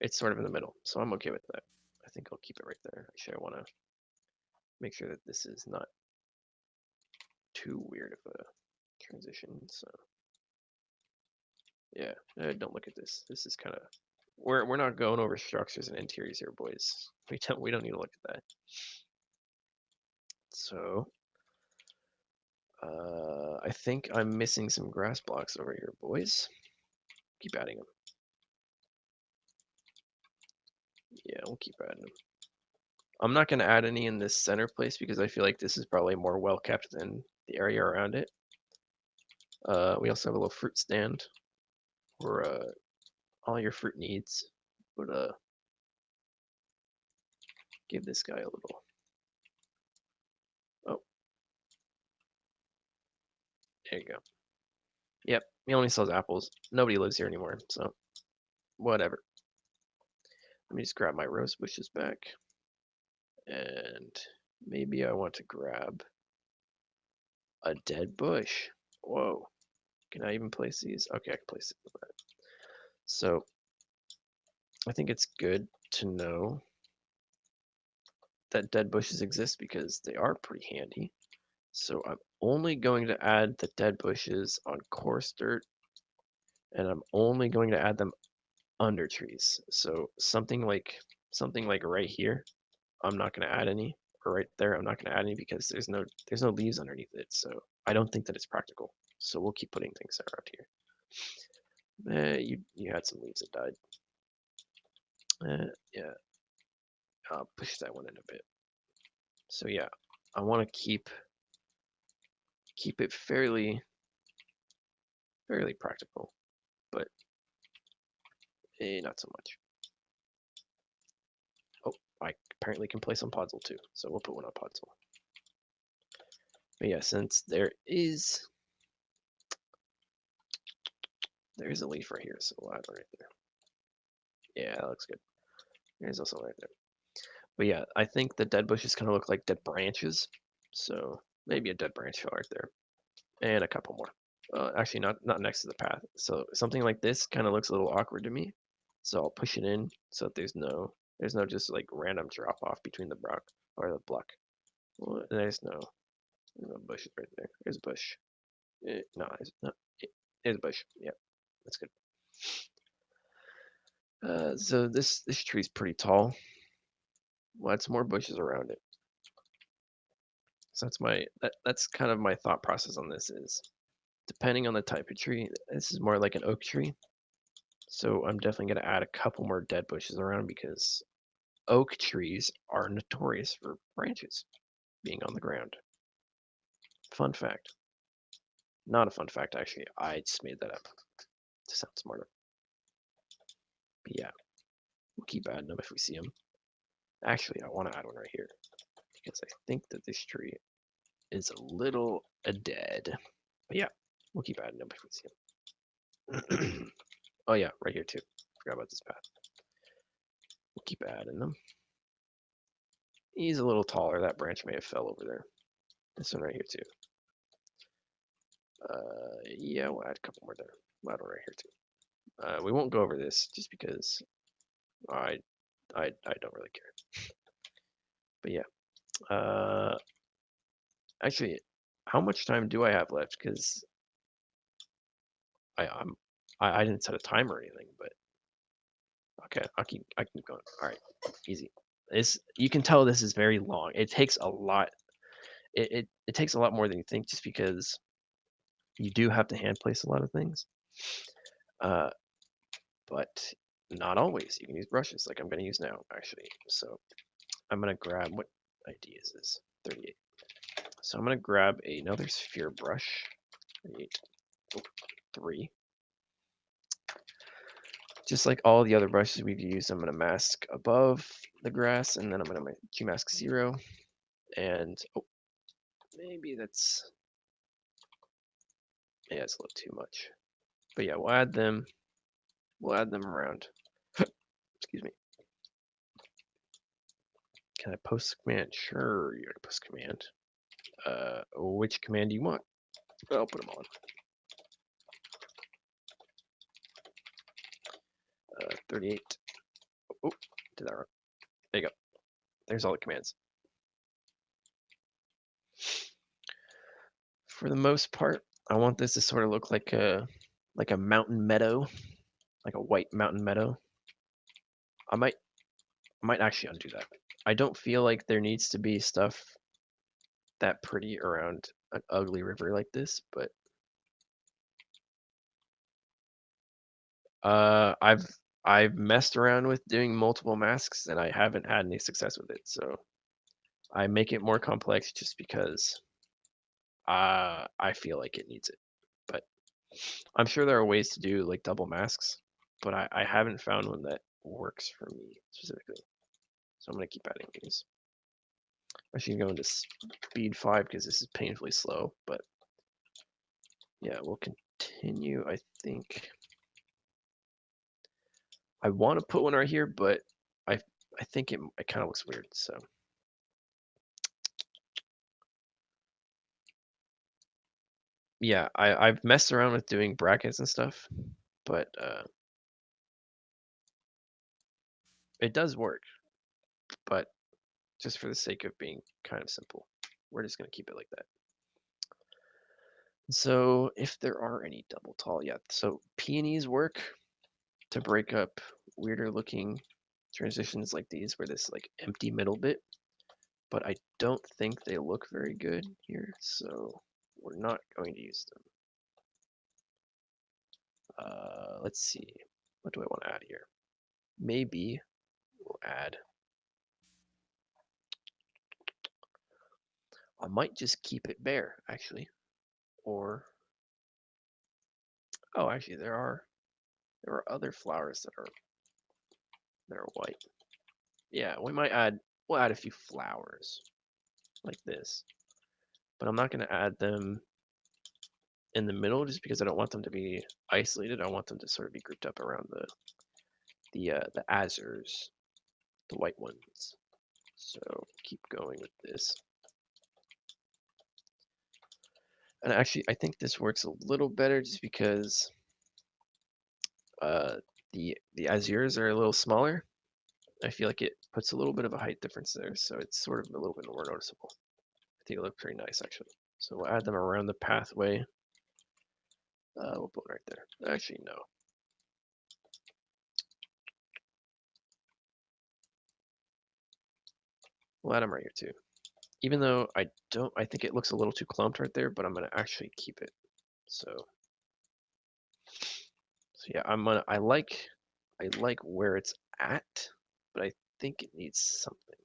it's sort of in the middle. So I'm okay with that. I think I'll keep it right there. Actually, I want to make sure that this is not too weird of a transition. So yeah, don't look at this. This is kind of we're not going over structures and interiors here, boys. We don't need to look at that. So I think I'm missing some grass blocks over here, boys. Keep adding them. Yeah, we'll keep adding them. I'm not going to add any in this center place because I feel like this is probably more well kept than the area around it. We also have a little fruit stand for all your fruit needs. But give this guy a little. Oh, there you go. Yep, he only sells apples. Nobody lives here anymore, so whatever. Let me just grab my rose bushes back. And maybe I want to grab a dead bush. Whoa. Can I even place these? Okay, I can place it. So I think it's good to know that dead bushes exist because they are pretty handy. So I'm only going to add the dead bushes on coarse dirt, and I'm only going to add them under trees. So something like right here, I'm not going to add any, or right there, I'm not going to add any because there's no leaves underneath it. So I don't think that it's practical. So we'll keep putting things around here. You had some leaves that died. Yeah, I'll push that one in a bit. So yeah, I want to keep it fairly practical, but not so much. Oh, I apparently can place on Podzol too, so we'll put one on Podzol. But yeah, since there is a leaf right here, so we'll add one right there. Yeah, that looks good. There's also one right there. But yeah, I think the dead bushes kind of look like dead branches, so maybe a dead branch fell right there, and a couple more. Actually, not next to the path. So something like this kind of looks a little awkward to me. So I'll push it in so that there's no just like random drop off between the block or the block. Well, there's no bushes right there. There's a bush. No, there's a bush. Yeah, that's good. So this tree's pretty tall. We'll add some more bushes around it. So that's kind of my thought process on this is depending on the type of tree. This is more like an oak tree. So I'm definitely going to add a couple more dead bushes around because oak trees are notorious for branches being on the ground. Fun fact. Not a fun fact, actually. I just made that up to sound smarter. But yeah, we'll keep adding them if we see them. Actually, I want to add one right here because I think that this tree is a little dead. But yeah, we'll keep adding them if we see them. Oh yeah, right here too. Forgot about this path. We'll keep adding them. He's a little taller. That branch may have fell over there. This one right here too. Yeah, we'll add a couple more there. We'll add one right here too. We won't go over this just because I don't really care. But yeah. Actually, how much time do I have left? Because I didn't set a timer or anything, but okay, I keep going. All right, easy. You can tell this is very long. It takes a lot. It takes a lot more than you think, just because you do have to hand place a lot of things. But not always. You can use brushes, like I'm going to use now, actually. So I'm going to grab what ID is this? 38. So I'm going to grab another sphere brush. 38. Oh, 3. Just like all the other brushes we've used, I'm going to mask above the grass, and then I'm going to Q-mask 0. And, oh, maybe that's, yeah, it's a little too much. But yeah, we'll add them around. Excuse me. Can I post command? Sure, you're gonna post command. Which command do you want? I'll put them on. 38. Oh, did that wrong. There you go. There's all the commands. For the most part, I want this to sort of look like a mountain meadow, like a white mountain meadow. I might actually undo that. I don't feel like there needs to be stuff that pretty around an ugly river like this, but I've messed around with doing multiple masks and I haven't had any success with it. So I make it more complex just because I feel like it needs it. But I'm sure there are ways to do like double masks, but I haven't found one that works for me specifically. So I'm gonna keep adding these. I should go into speed 5 because this is painfully slow, but yeah, we'll continue. I think I want to put one right here, but I think it kind of looks weird. So yeah, I've messed around with doing brackets and stuff, but it does work. But just for the sake of being kind of simple, we're just gonna keep it like that. So if there are any double tall, yeah. So peonies work to break up weirder looking transitions like these, where this like empty middle bit. But I don't think they look very good here, so we're not going to use them. Let's see. What do I want to add here? Maybe we'll add. I might just keep it bare, actually. Or oh, actually, there are other flowers that are white. Yeah, we might add. We'll add a few flowers like this, but I'm not going to add them in the middle just because I don't want them to be isolated. I want them to sort of be grouped up around the azures, the white ones. So keep going with this. And actually, I think this works a little better just because the azures are a little smaller. I feel like it puts a little bit of a height difference there, so it's sort of a little bit more noticeable. I think it looks pretty nice actually. So we'll add them around the pathway. We'll put it right there. Actually, no. We'll add them right here too. Even though I think it looks a little too clumped right there, but I'm gonna actually keep it. So yeah, I like where it's at, but I think it needs something.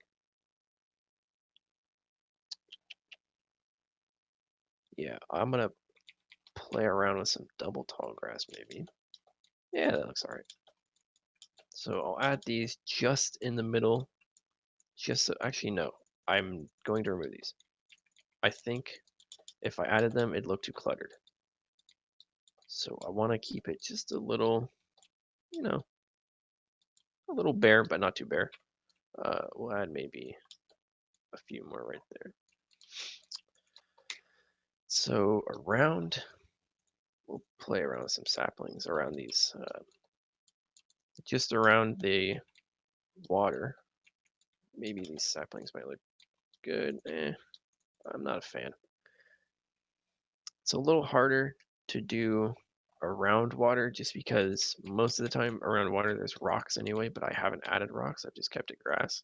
Yeah, I'm gonna play around with some double tall grass maybe. Yeah, that looks alright. So I'll add these just in the middle. Just so, actually no, I'm going to remove these. I think if I added them, it'd look too cluttered. So I want to keep it just a little, you know, a little bare, but not too bare. We'll add maybe a few more right there. So around, we'll play around with some saplings around these, just around the water. Maybe these saplings might look good. I'm not a fan. It's a little harder to do around water just because most of the time around water there's rocks anyway, but I haven't added rocks. I've just kept it grass.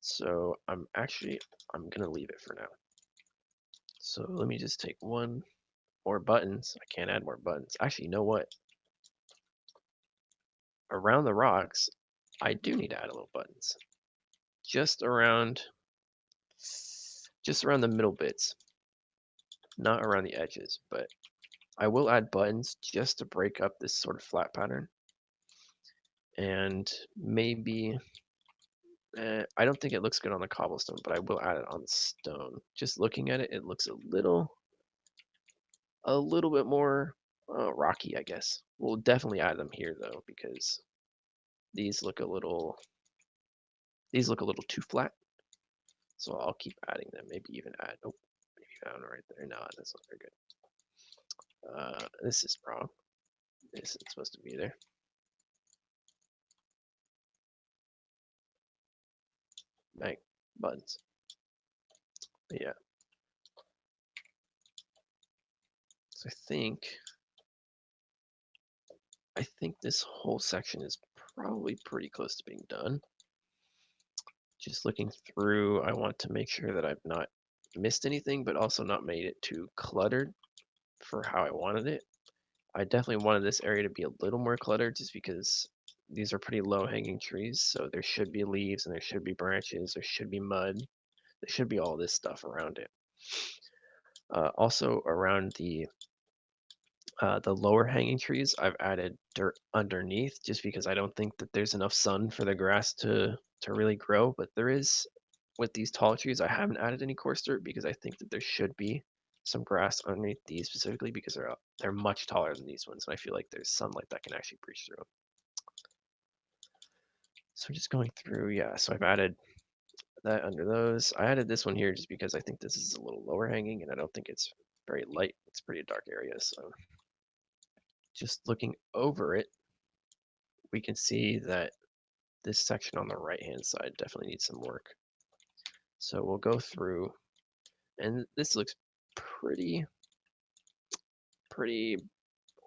So I'm gonna leave it for now. So let me just take one more buttons. I can't add more buttons. Actually, you know what? Around the rocks, I do need to add a little buttons. Just around the middle bits. Not around the edges, but I will add buttons just to break up this sort of flat pattern. And maybe, I don't think it looks good on the cobblestone, but I will add it on the stone. Just looking at it, it looks a little bit more rocky, I guess. We'll definitely add them here though, because these look a little These look a little too flat, so I'll keep adding them. Maybe even add. Oh, maybe found right there. No, that's not very good. This is wrong. This isn't supposed to be there. Bang, buttons. But yeah. So I think this whole section is probably pretty close to being done. Just looking through, I want to make sure that I've not missed anything, but also not made it too cluttered for how I wanted it. I definitely wanted this area to be a little more cluttered just because these are pretty low hanging trees. So there should be leaves and there should be branches, there should be mud, there should be all this stuff around it. Also around the lower hanging trees, I've added dirt underneath just because I don't think that there's enough sun for the grass to really grow. But there is, with these tall trees, I haven't added any coarse dirt because I think that there should be some grass underneath these specifically because they're much taller than these ones, and I feel like there's sunlight that can actually breach through them. So just going through, yeah. So I've added that under those. I added this one here just because I think this is a little lower hanging, and I don't think it's very light. It's a pretty dark area, so just looking over it, we can see that this section on the right hand side definitely needs some work. So we'll go through, and this looks pretty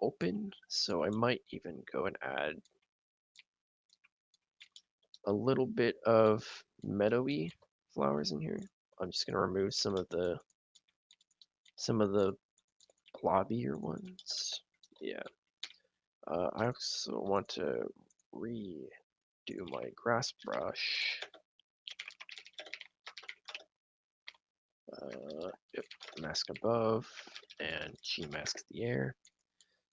open, so I might even go and add a little bit of meadowy flowers in here. I'm just going to remove some of the blobbier ones. Yeah. I also want to redo my grass brush. Yep, mask above, and G masks the air.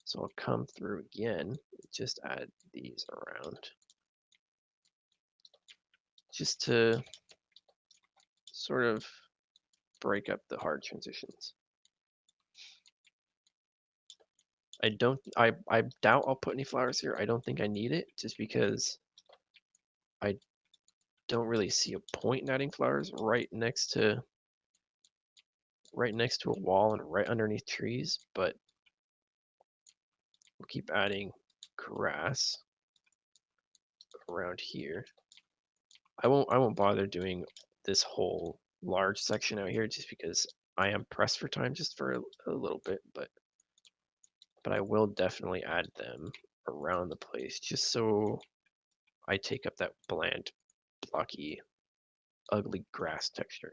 So I'll come through again, just add these around, just to sort of break up the hard transitions. I doubt I'll put any flowers here. I don't think I need it, just because I don't really see a point in adding flowers right next to a wall and right underneath trees, but we'll keep adding grass around here. I won't bother doing this whole large section out here just because I am pressed for time just for a little bit, but I will definitely add them around the place just so I take up that bland, blocky, ugly grass texture.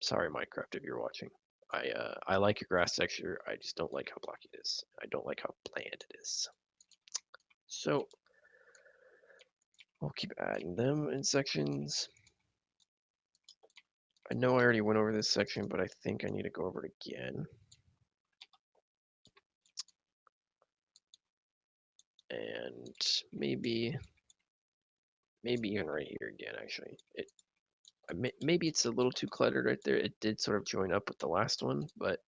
Sorry, Minecraft, if you're watching. I like your grass texture. I just don't like how blocky it is. I don't like how bland it is. So I'll keep adding them in sections. I know I already went over this section, but I think I need to go over it again. And maybe even right here again, actually. Maybe it's a little too cluttered right there. It did sort of join up with the last one, but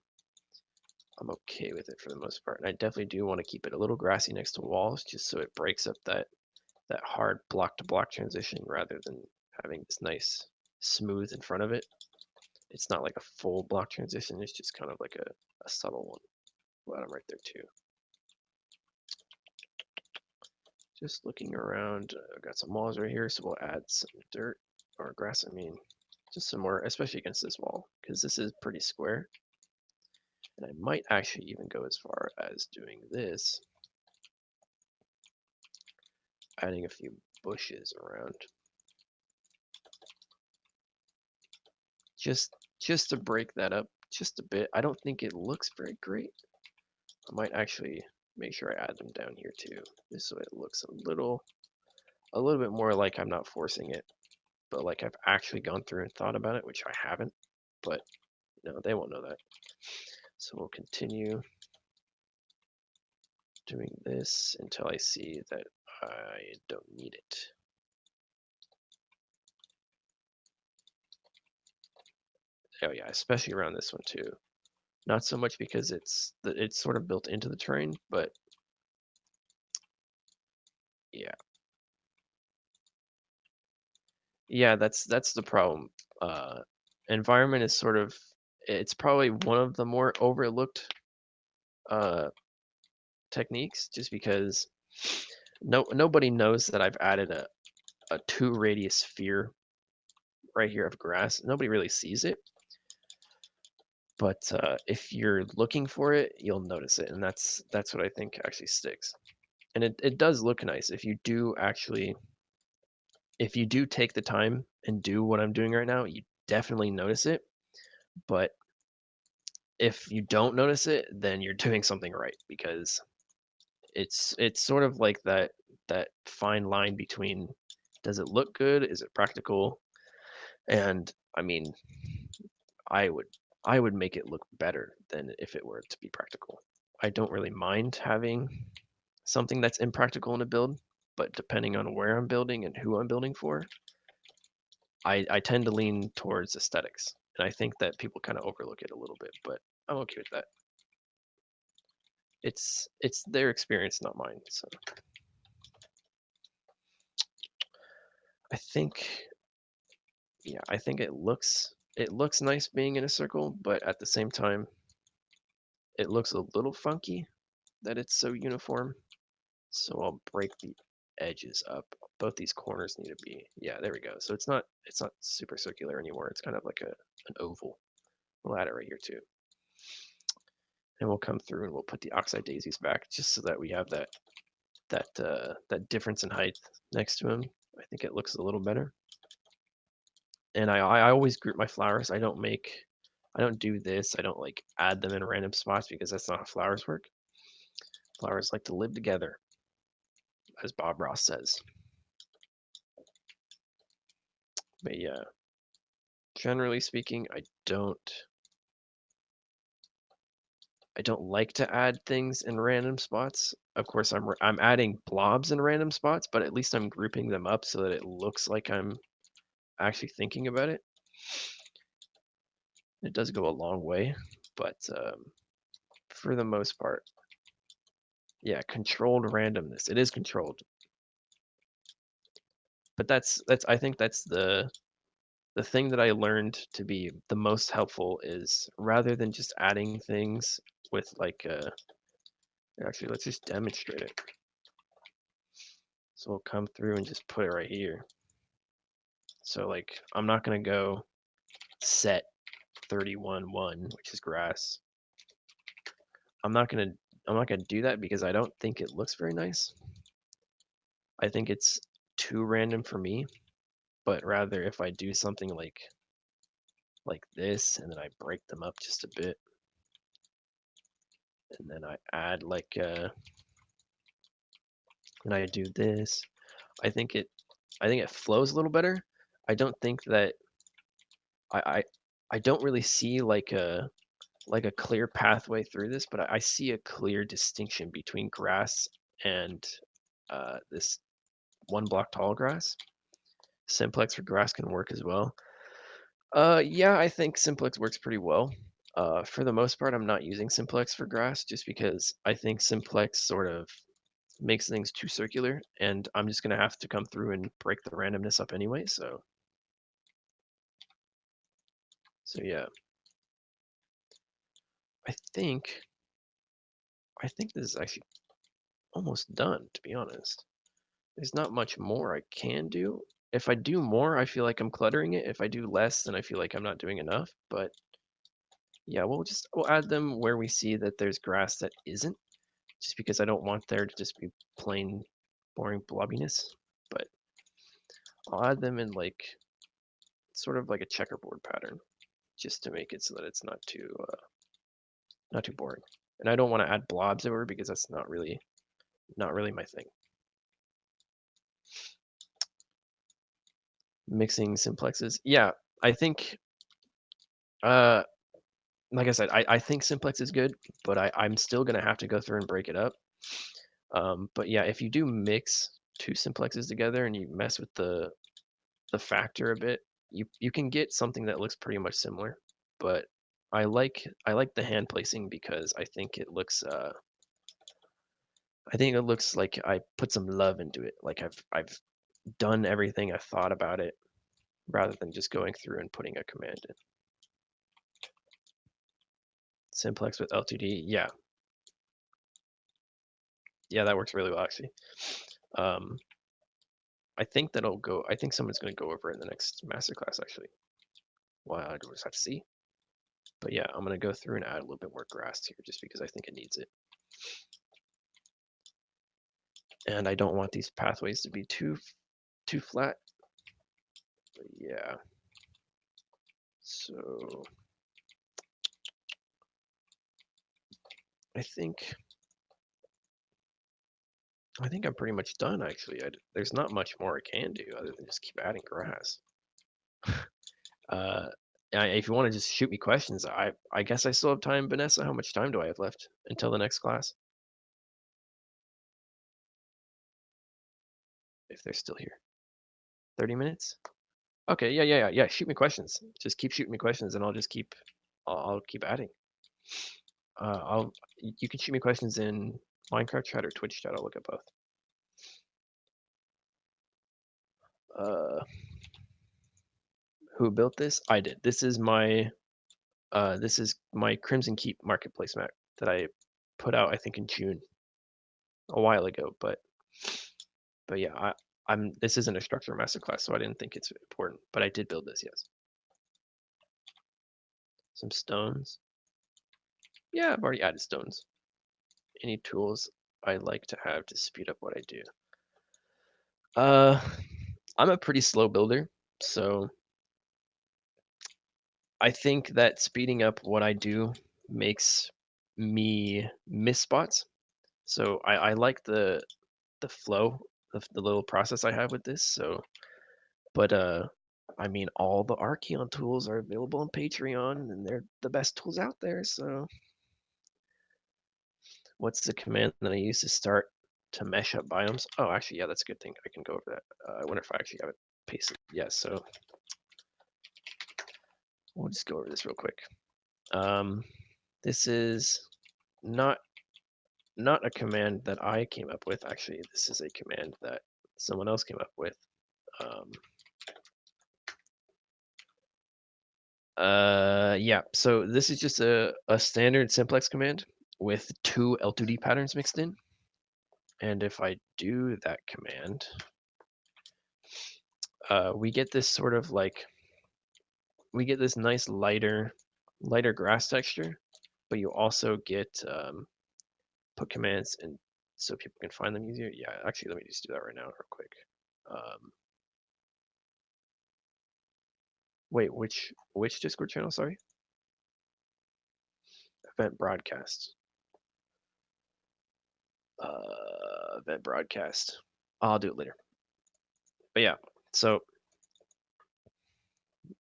I'm okay with it for the most part. And I definitely do want to keep it a little grassy next to walls, just so it breaks up that hard block to block transition rather than having this nice smooth in front of it. It's not like a full block transition. It's just kind of like a subtle one. Bottom right there too. Just looking around, I've got some walls right here, so we'll add some dirt or grass. I mean, just some more, especially against this wall, because this is pretty square. And I might actually even go as far as doing this, adding a few bushes around, just to break that up just a bit. I don't think it looks very great. I might actually make sure I add them down here too, just so it looks a little bit more like I'm not forcing it, but like I've actually gone through and thought about it, which I haven't. But no, they won't know that. So we'll continue doing this until I see that I don't need it. Oh yeah, especially around this one too. Not so much because it's sort of built into the terrain, but yeah. Yeah, that's the problem. Uh, environment is sort of it's probably one of the more overlooked uh, techniques, just because nobody knows that I've added a 2 radius sphere right here of grass. Nobody really sees it, but if you're looking for it, you'll notice it, and that's what I think actually sticks. And it does look nice if you do take the time and do what I'm doing right now, you definitely notice it. But if you don't notice it, then you're doing something right, because it's sort of like that fine line between, does it look good? Is it practical? And I mean, I would I would make it look better than if it were to be practical. I don't really mind having something that's impractical in a build, but depending on where I'm building and who I'm building for, I tend to lean towards aesthetics. And I think that people kind of overlook it a little bit, but I'm okay with that. It's their experience, not mine. So I think, yeah, I think it looks nice being in a circle, but at the same time, it looks a little funky that it's so uniform. So I'll break the edges up. Both these corners need to be, yeah, there we go. So it's not super circular anymore. It's kind of like an oval. We'll add it right here too. And we'll come through and we'll put the oxide daisies back, just so that we have that difference in height next to him. I think it looks a little better. And I always group my flowers. I don't do this. I don't like add them in random spots, because that's not how flowers work. Flowers like to live together, as Bob Ross says. But yeah, generally speaking, I don't like to add things in random spots. Of course, I'm adding blobs in random spots, but at least I'm grouping them up so that it looks like I'm actually thinking about it. It does go a long way, but for the most part, yeah, controlled randomness. It is controlled, but that's I think that's the thing that I learned to be the most helpful, is rather than just adding things with like actually, let's just demonstrate it. So we'll come through and just put it right here. So like, I'm not gonna go set 31-1, which is grass. I'm not gonna I'm not gonna do that, because I don't think it looks very nice. I think it's too random for me. But rather, if I do something like this, and then I break them up just a bit, and then I add and I do this, I think it flows a little better. I don't think that I I, I don't really see like a clear pathway through this, but I see a clear distinction between grass and this 1 block tall grass. Simplex for grass can work as well. Yeah, I think Simplex works pretty well. For the most part, I'm not using Simplex for grass, just because I think Simplex sort of makes things too circular, and I'm just gonna have to come through and break the randomness up anyway. So yeah, I think I think this is actually almost done, to be honest. There's not much more I can do. If I do more, I feel like I'm cluttering it. If I do less, then I feel like I'm not doing enough. But yeah, we'll add them where we see that there's grass that isn't, just because I don't want there to just be plain boring blobbiness. But I'll add them in like sort of like a checkerboard pattern, just to make it so that it's not too boring. And I don't want to add blobs over, because that's not really my thing. Mixing simplexes, yeah, I think uh like I said, I think simplex is good, but I'm still gonna have to go through and break it up. But yeah, if you do mix 2 simplexes together and you mess with the factor a bit, you can get something that looks pretty much similar. But I like the hand placing, because I think it looks like I put some love into it. Like I've done everything, I've thought about it. rather than just going through and putting a command in. Simplex with LTD, yeah. Yeah, that works really well, actually. I think I think someone's going to go over it in the next masterclass, actually. Well, I just have to see. But yeah, I'm going to go through and add a little bit more grass here just because I think it needs it. And I don't want these pathways to be too flat. But yeah. So I think I'm pretty much done, actually. There's not much more I can do other than just keep adding grass. If you want to just shoot me questions, I guess I still have time. Vanessa, how much time do I have left until the next class? If they're still here. 30 minutes? Okay, yeah. Shoot me questions. Just keep shooting me questions, and I'll keep adding. You can shoot me questions in Minecraft chat or Twitch chat. I'll look at both. Who built this? I did. This is my Crimson Keep marketplace map that I put out, I think, in June, a while ago. But yeah, this isn't a structure masterclass, so I didn't think it's important. But I did build this, yes. Some stones. Yeah, I've already added stones. Any tools I like to have to speed up what I do? I'm a pretty slow builder, so I think that speeding up what I do makes me miss spots. So I like the flow of the little process I have with this. So, but I mean, all the Archeon tools are available on Patreon, and they're the best tools out there. So, what's the command that I use to start to mesh up biomes? Oh, actually, yeah, that's a good thing. I can go over that. I wonder if I actually have it pasted. Yeah, so we'll just go over this real quick. This is not a command that I came up with. Actually, this is a command that someone else came up with. Yeah, so this is just a standard simplex command with 2 L2D patterns mixed in. And if I do that command, we get this sort of like, we get this nice lighter grass texture, but you also get put commands and so people can find them easier. Yeah, actually, let me just do that right now real quick. Wait, which Discord channel? Sorry. Event broadcast. Event broadcast. I'll do it later. But yeah, so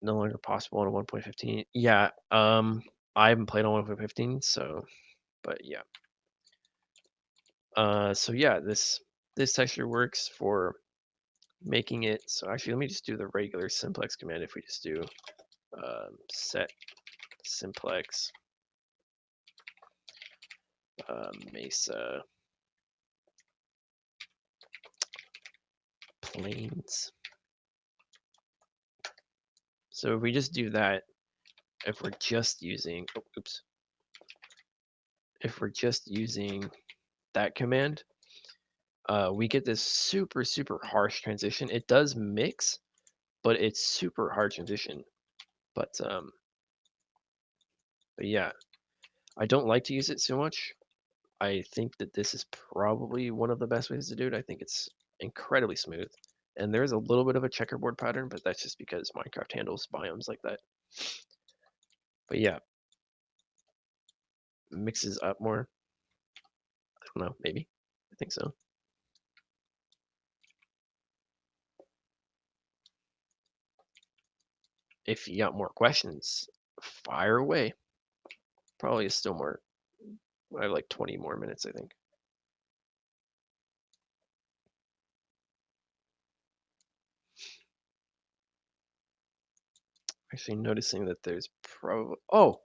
no longer possible on 1.15. Yeah, I haven't played on 1.15, so, but yeah. So yeah, this texture works for making it. So actually, let me just do the regular simplex command. If we just do set simplex mesa plains. So if we just do that, if we're just using, if we're just using that command, we get this super harsh transition. It does mix, but it's super hard transition. But yeah, I don't like to use it so much. I think that this is probably one of the best ways to do it. I think it's incredibly smooth. And there's a little bit of a checkerboard pattern, but that's just because Minecraft handles biomes like that. But yeah, mixes up more. I don't know, maybe. I think so. If you got more questions, fire away. Probably is still more. I have like 20 more minutes, I think. Actually noticing that there's probably, oh,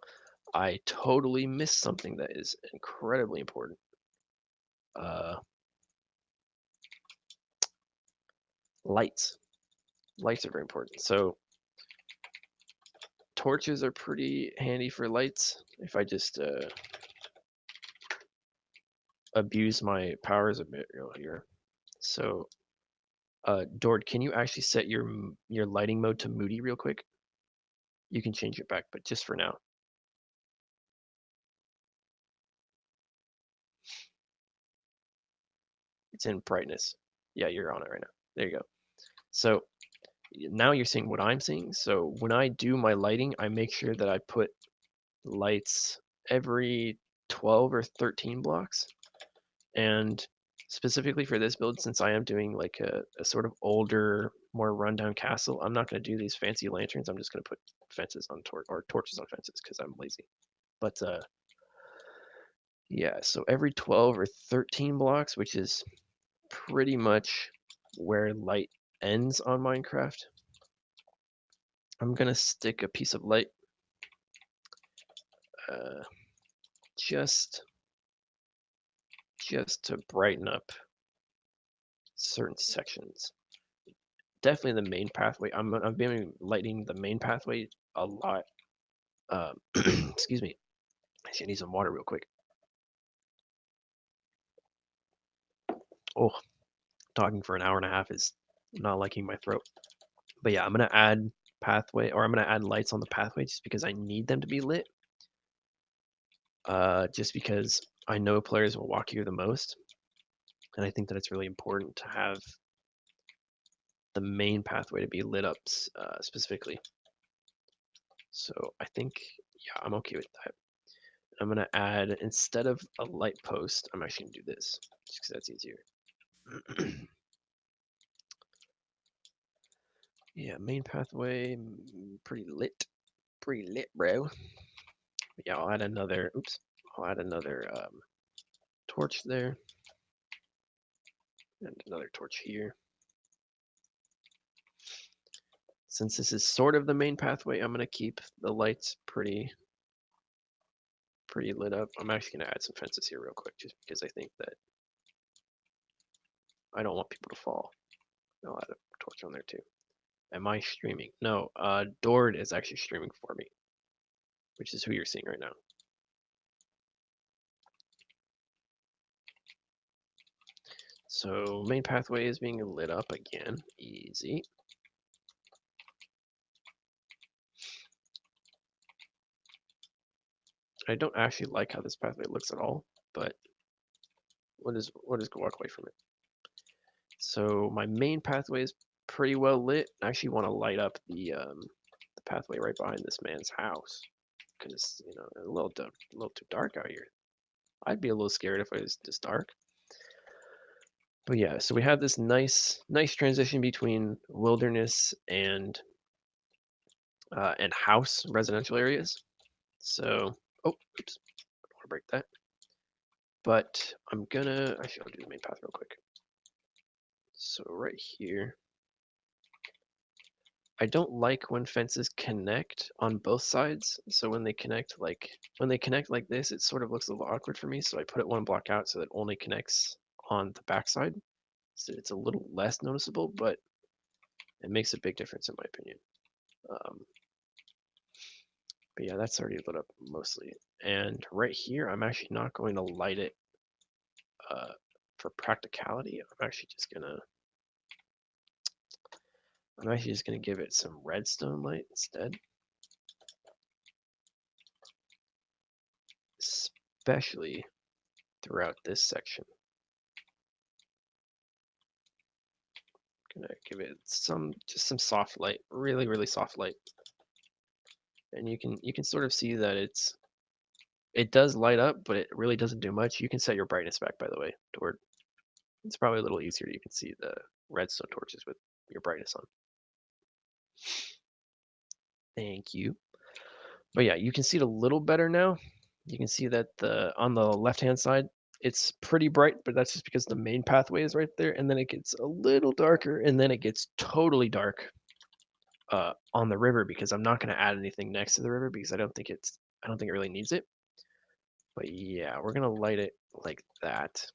I totally missed something that is incredibly important. Lights. Lights are very important. So torches are pretty handy for lights. If I just abuse my powers a bit here. So, Dord, can you actually set your lighting mode to moody real quick? You can change it back, but just for now. It's in brightness. Yeah, you're on it right now. There you go. So now you're seeing what I'm seeing. So when I do my lighting, I make sure that I put lights every 12 or 13 blocks. And specifically for this build, since I am doing like a sort of older, more rundown castle, I'm not going to do these fancy lanterns. I'm just going to put fences on torches on fences because I'm lazy. But yeah, so every 12 or 13 blocks, which is pretty much where light ends on Minecraft, I'm gonna stick a piece of light uh, just to brighten up certain sections. Definitely the main pathway. I've been lighting the main pathway a lot. Excuse me. I should need some water real quick. Oh, talking for an hour and a half is not liking my throat. But yeah, I'm gonna add pathway, or I'm gonna add lights on the pathway just because I need them to be lit. Just because I know players will walk here the most, and I think that it's really important to have the main pathway to be lit up specifically. So I think, yeah, I'm okay with that. I'm gonna add, instead of a light post, I'm actually gonna do this, just because that's easier. Yeah, main pathway, pretty lit, bro. Yeah, I'll add another, oops, I'll add another torch there, and another torch here. Since this is sort of the main pathway, I'm gonna keep the lights pretty lit up. I'm actually gonna add some fences here real quick, just because I think that I don't want people to fall. I'll add a torch on there too. Am I streaming? No, Dord is actually streaming for me, which is who you're seeing right now. So main pathway is being lit up again. Easy. I don't actually like how this pathway looks at all, but what is walk away from it. So my main pathway is pretty well lit. I actually want to light up the pathway right behind this man's house, because you know a little too dark out here. I'd be a little scared if it was this dark. But yeah, so we have this nice transition between wilderness and house residential areas. So, oh, oops, I don't want to break that. But I'm gonna actually I'll do the main path real quick. So right here, I don't like when fences connect on both sides. So when they connect like this, it sort of looks a little awkward for me. So I put it one block out so that it only connects on the back side. So it's a little less noticeable, but it makes a big difference in my opinion. But yeah, that's already lit up mostly. And right here, I'm actually not going to light it for practicality. I'm actually just gonna give it some redstone light instead. Especially throughout this section. Gonna give it just some soft light, really soft light. And you can sort of see that it does light up, but it really doesn't do much. You can set your brightness back, by the way, toward it's probably a little easier. You can see the redstone torches with your brightness on. Thank you. But yeah, you can see it a little better now. You can see that on the left-hand side, it's pretty bright, but that's just because the main pathway is right there, and then it gets a little darker, and then it gets totally dark on the river because I'm not going to add anything next to the river because I don't think it really needs it. But yeah, we're gonna light it like that.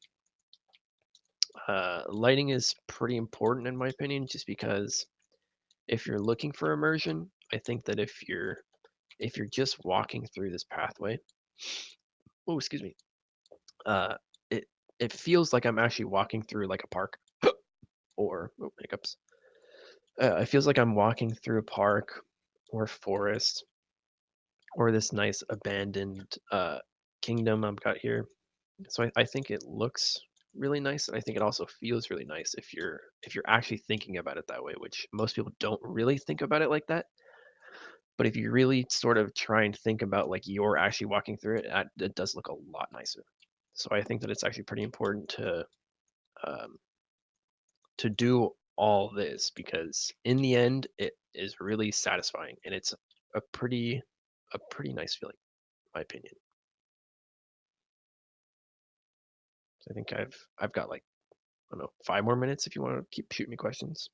Lighting is pretty important in my opinion, just because if you're looking for immersion, I think that if you're if you're just walking through this pathway, oh, excuse me, uh, it it feels like I'm actually walking through like a park or oh, hiccups. It feels like I'm walking through a park or forest or this nice abandoned kingdom I've got here. So I think it looks really nice, and I think it also feels really nice if you're actually thinking about it that way, which most people don't really think about it like that. But if you really sort of try and think about like you're actually walking through it, it does look a lot nicer. So I think that it's actually pretty important um, to do all this because in the end it is really satisfying and it's a pretty nice feeling, in my opinion. So I think I've got like I don't know 5 more minutes if you want to keep shooting me questions.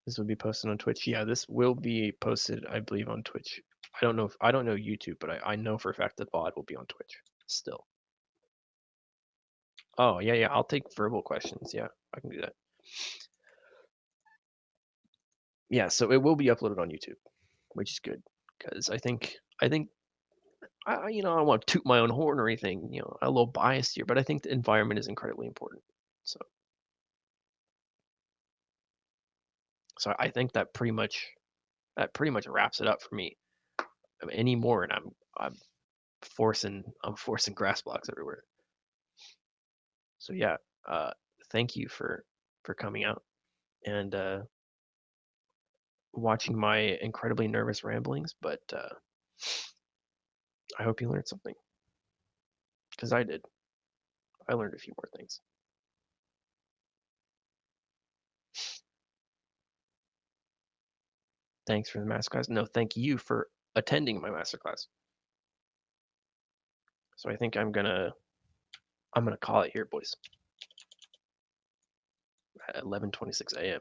This will be posted on Twitch. Yeah, this will be posted, I believe, on Twitch. I don't know YouTube, but I know for a fact that VOD will be on Twitch still. Oh yeah, yeah. I'll take verbal questions. Yeah, I can do that. Yeah, so it will be uploaded on YouTube, which is good because I think you know I don't want to toot my own horn or anything. You know, I'm a little biased here, but I think the environment is incredibly important. So so I think that pretty much wraps it up for me. I mean, any more, and I'm forcing grass blocks everywhere. So yeah, uh, thank you for coming out and watching my incredibly nervous ramblings. But I hope you learned something because I did. I learned a few more things. Thanks for the masterclass. No, thank you for attending my masterclass. So I think I'm gonna call it here, boys. At 11:26 a.m.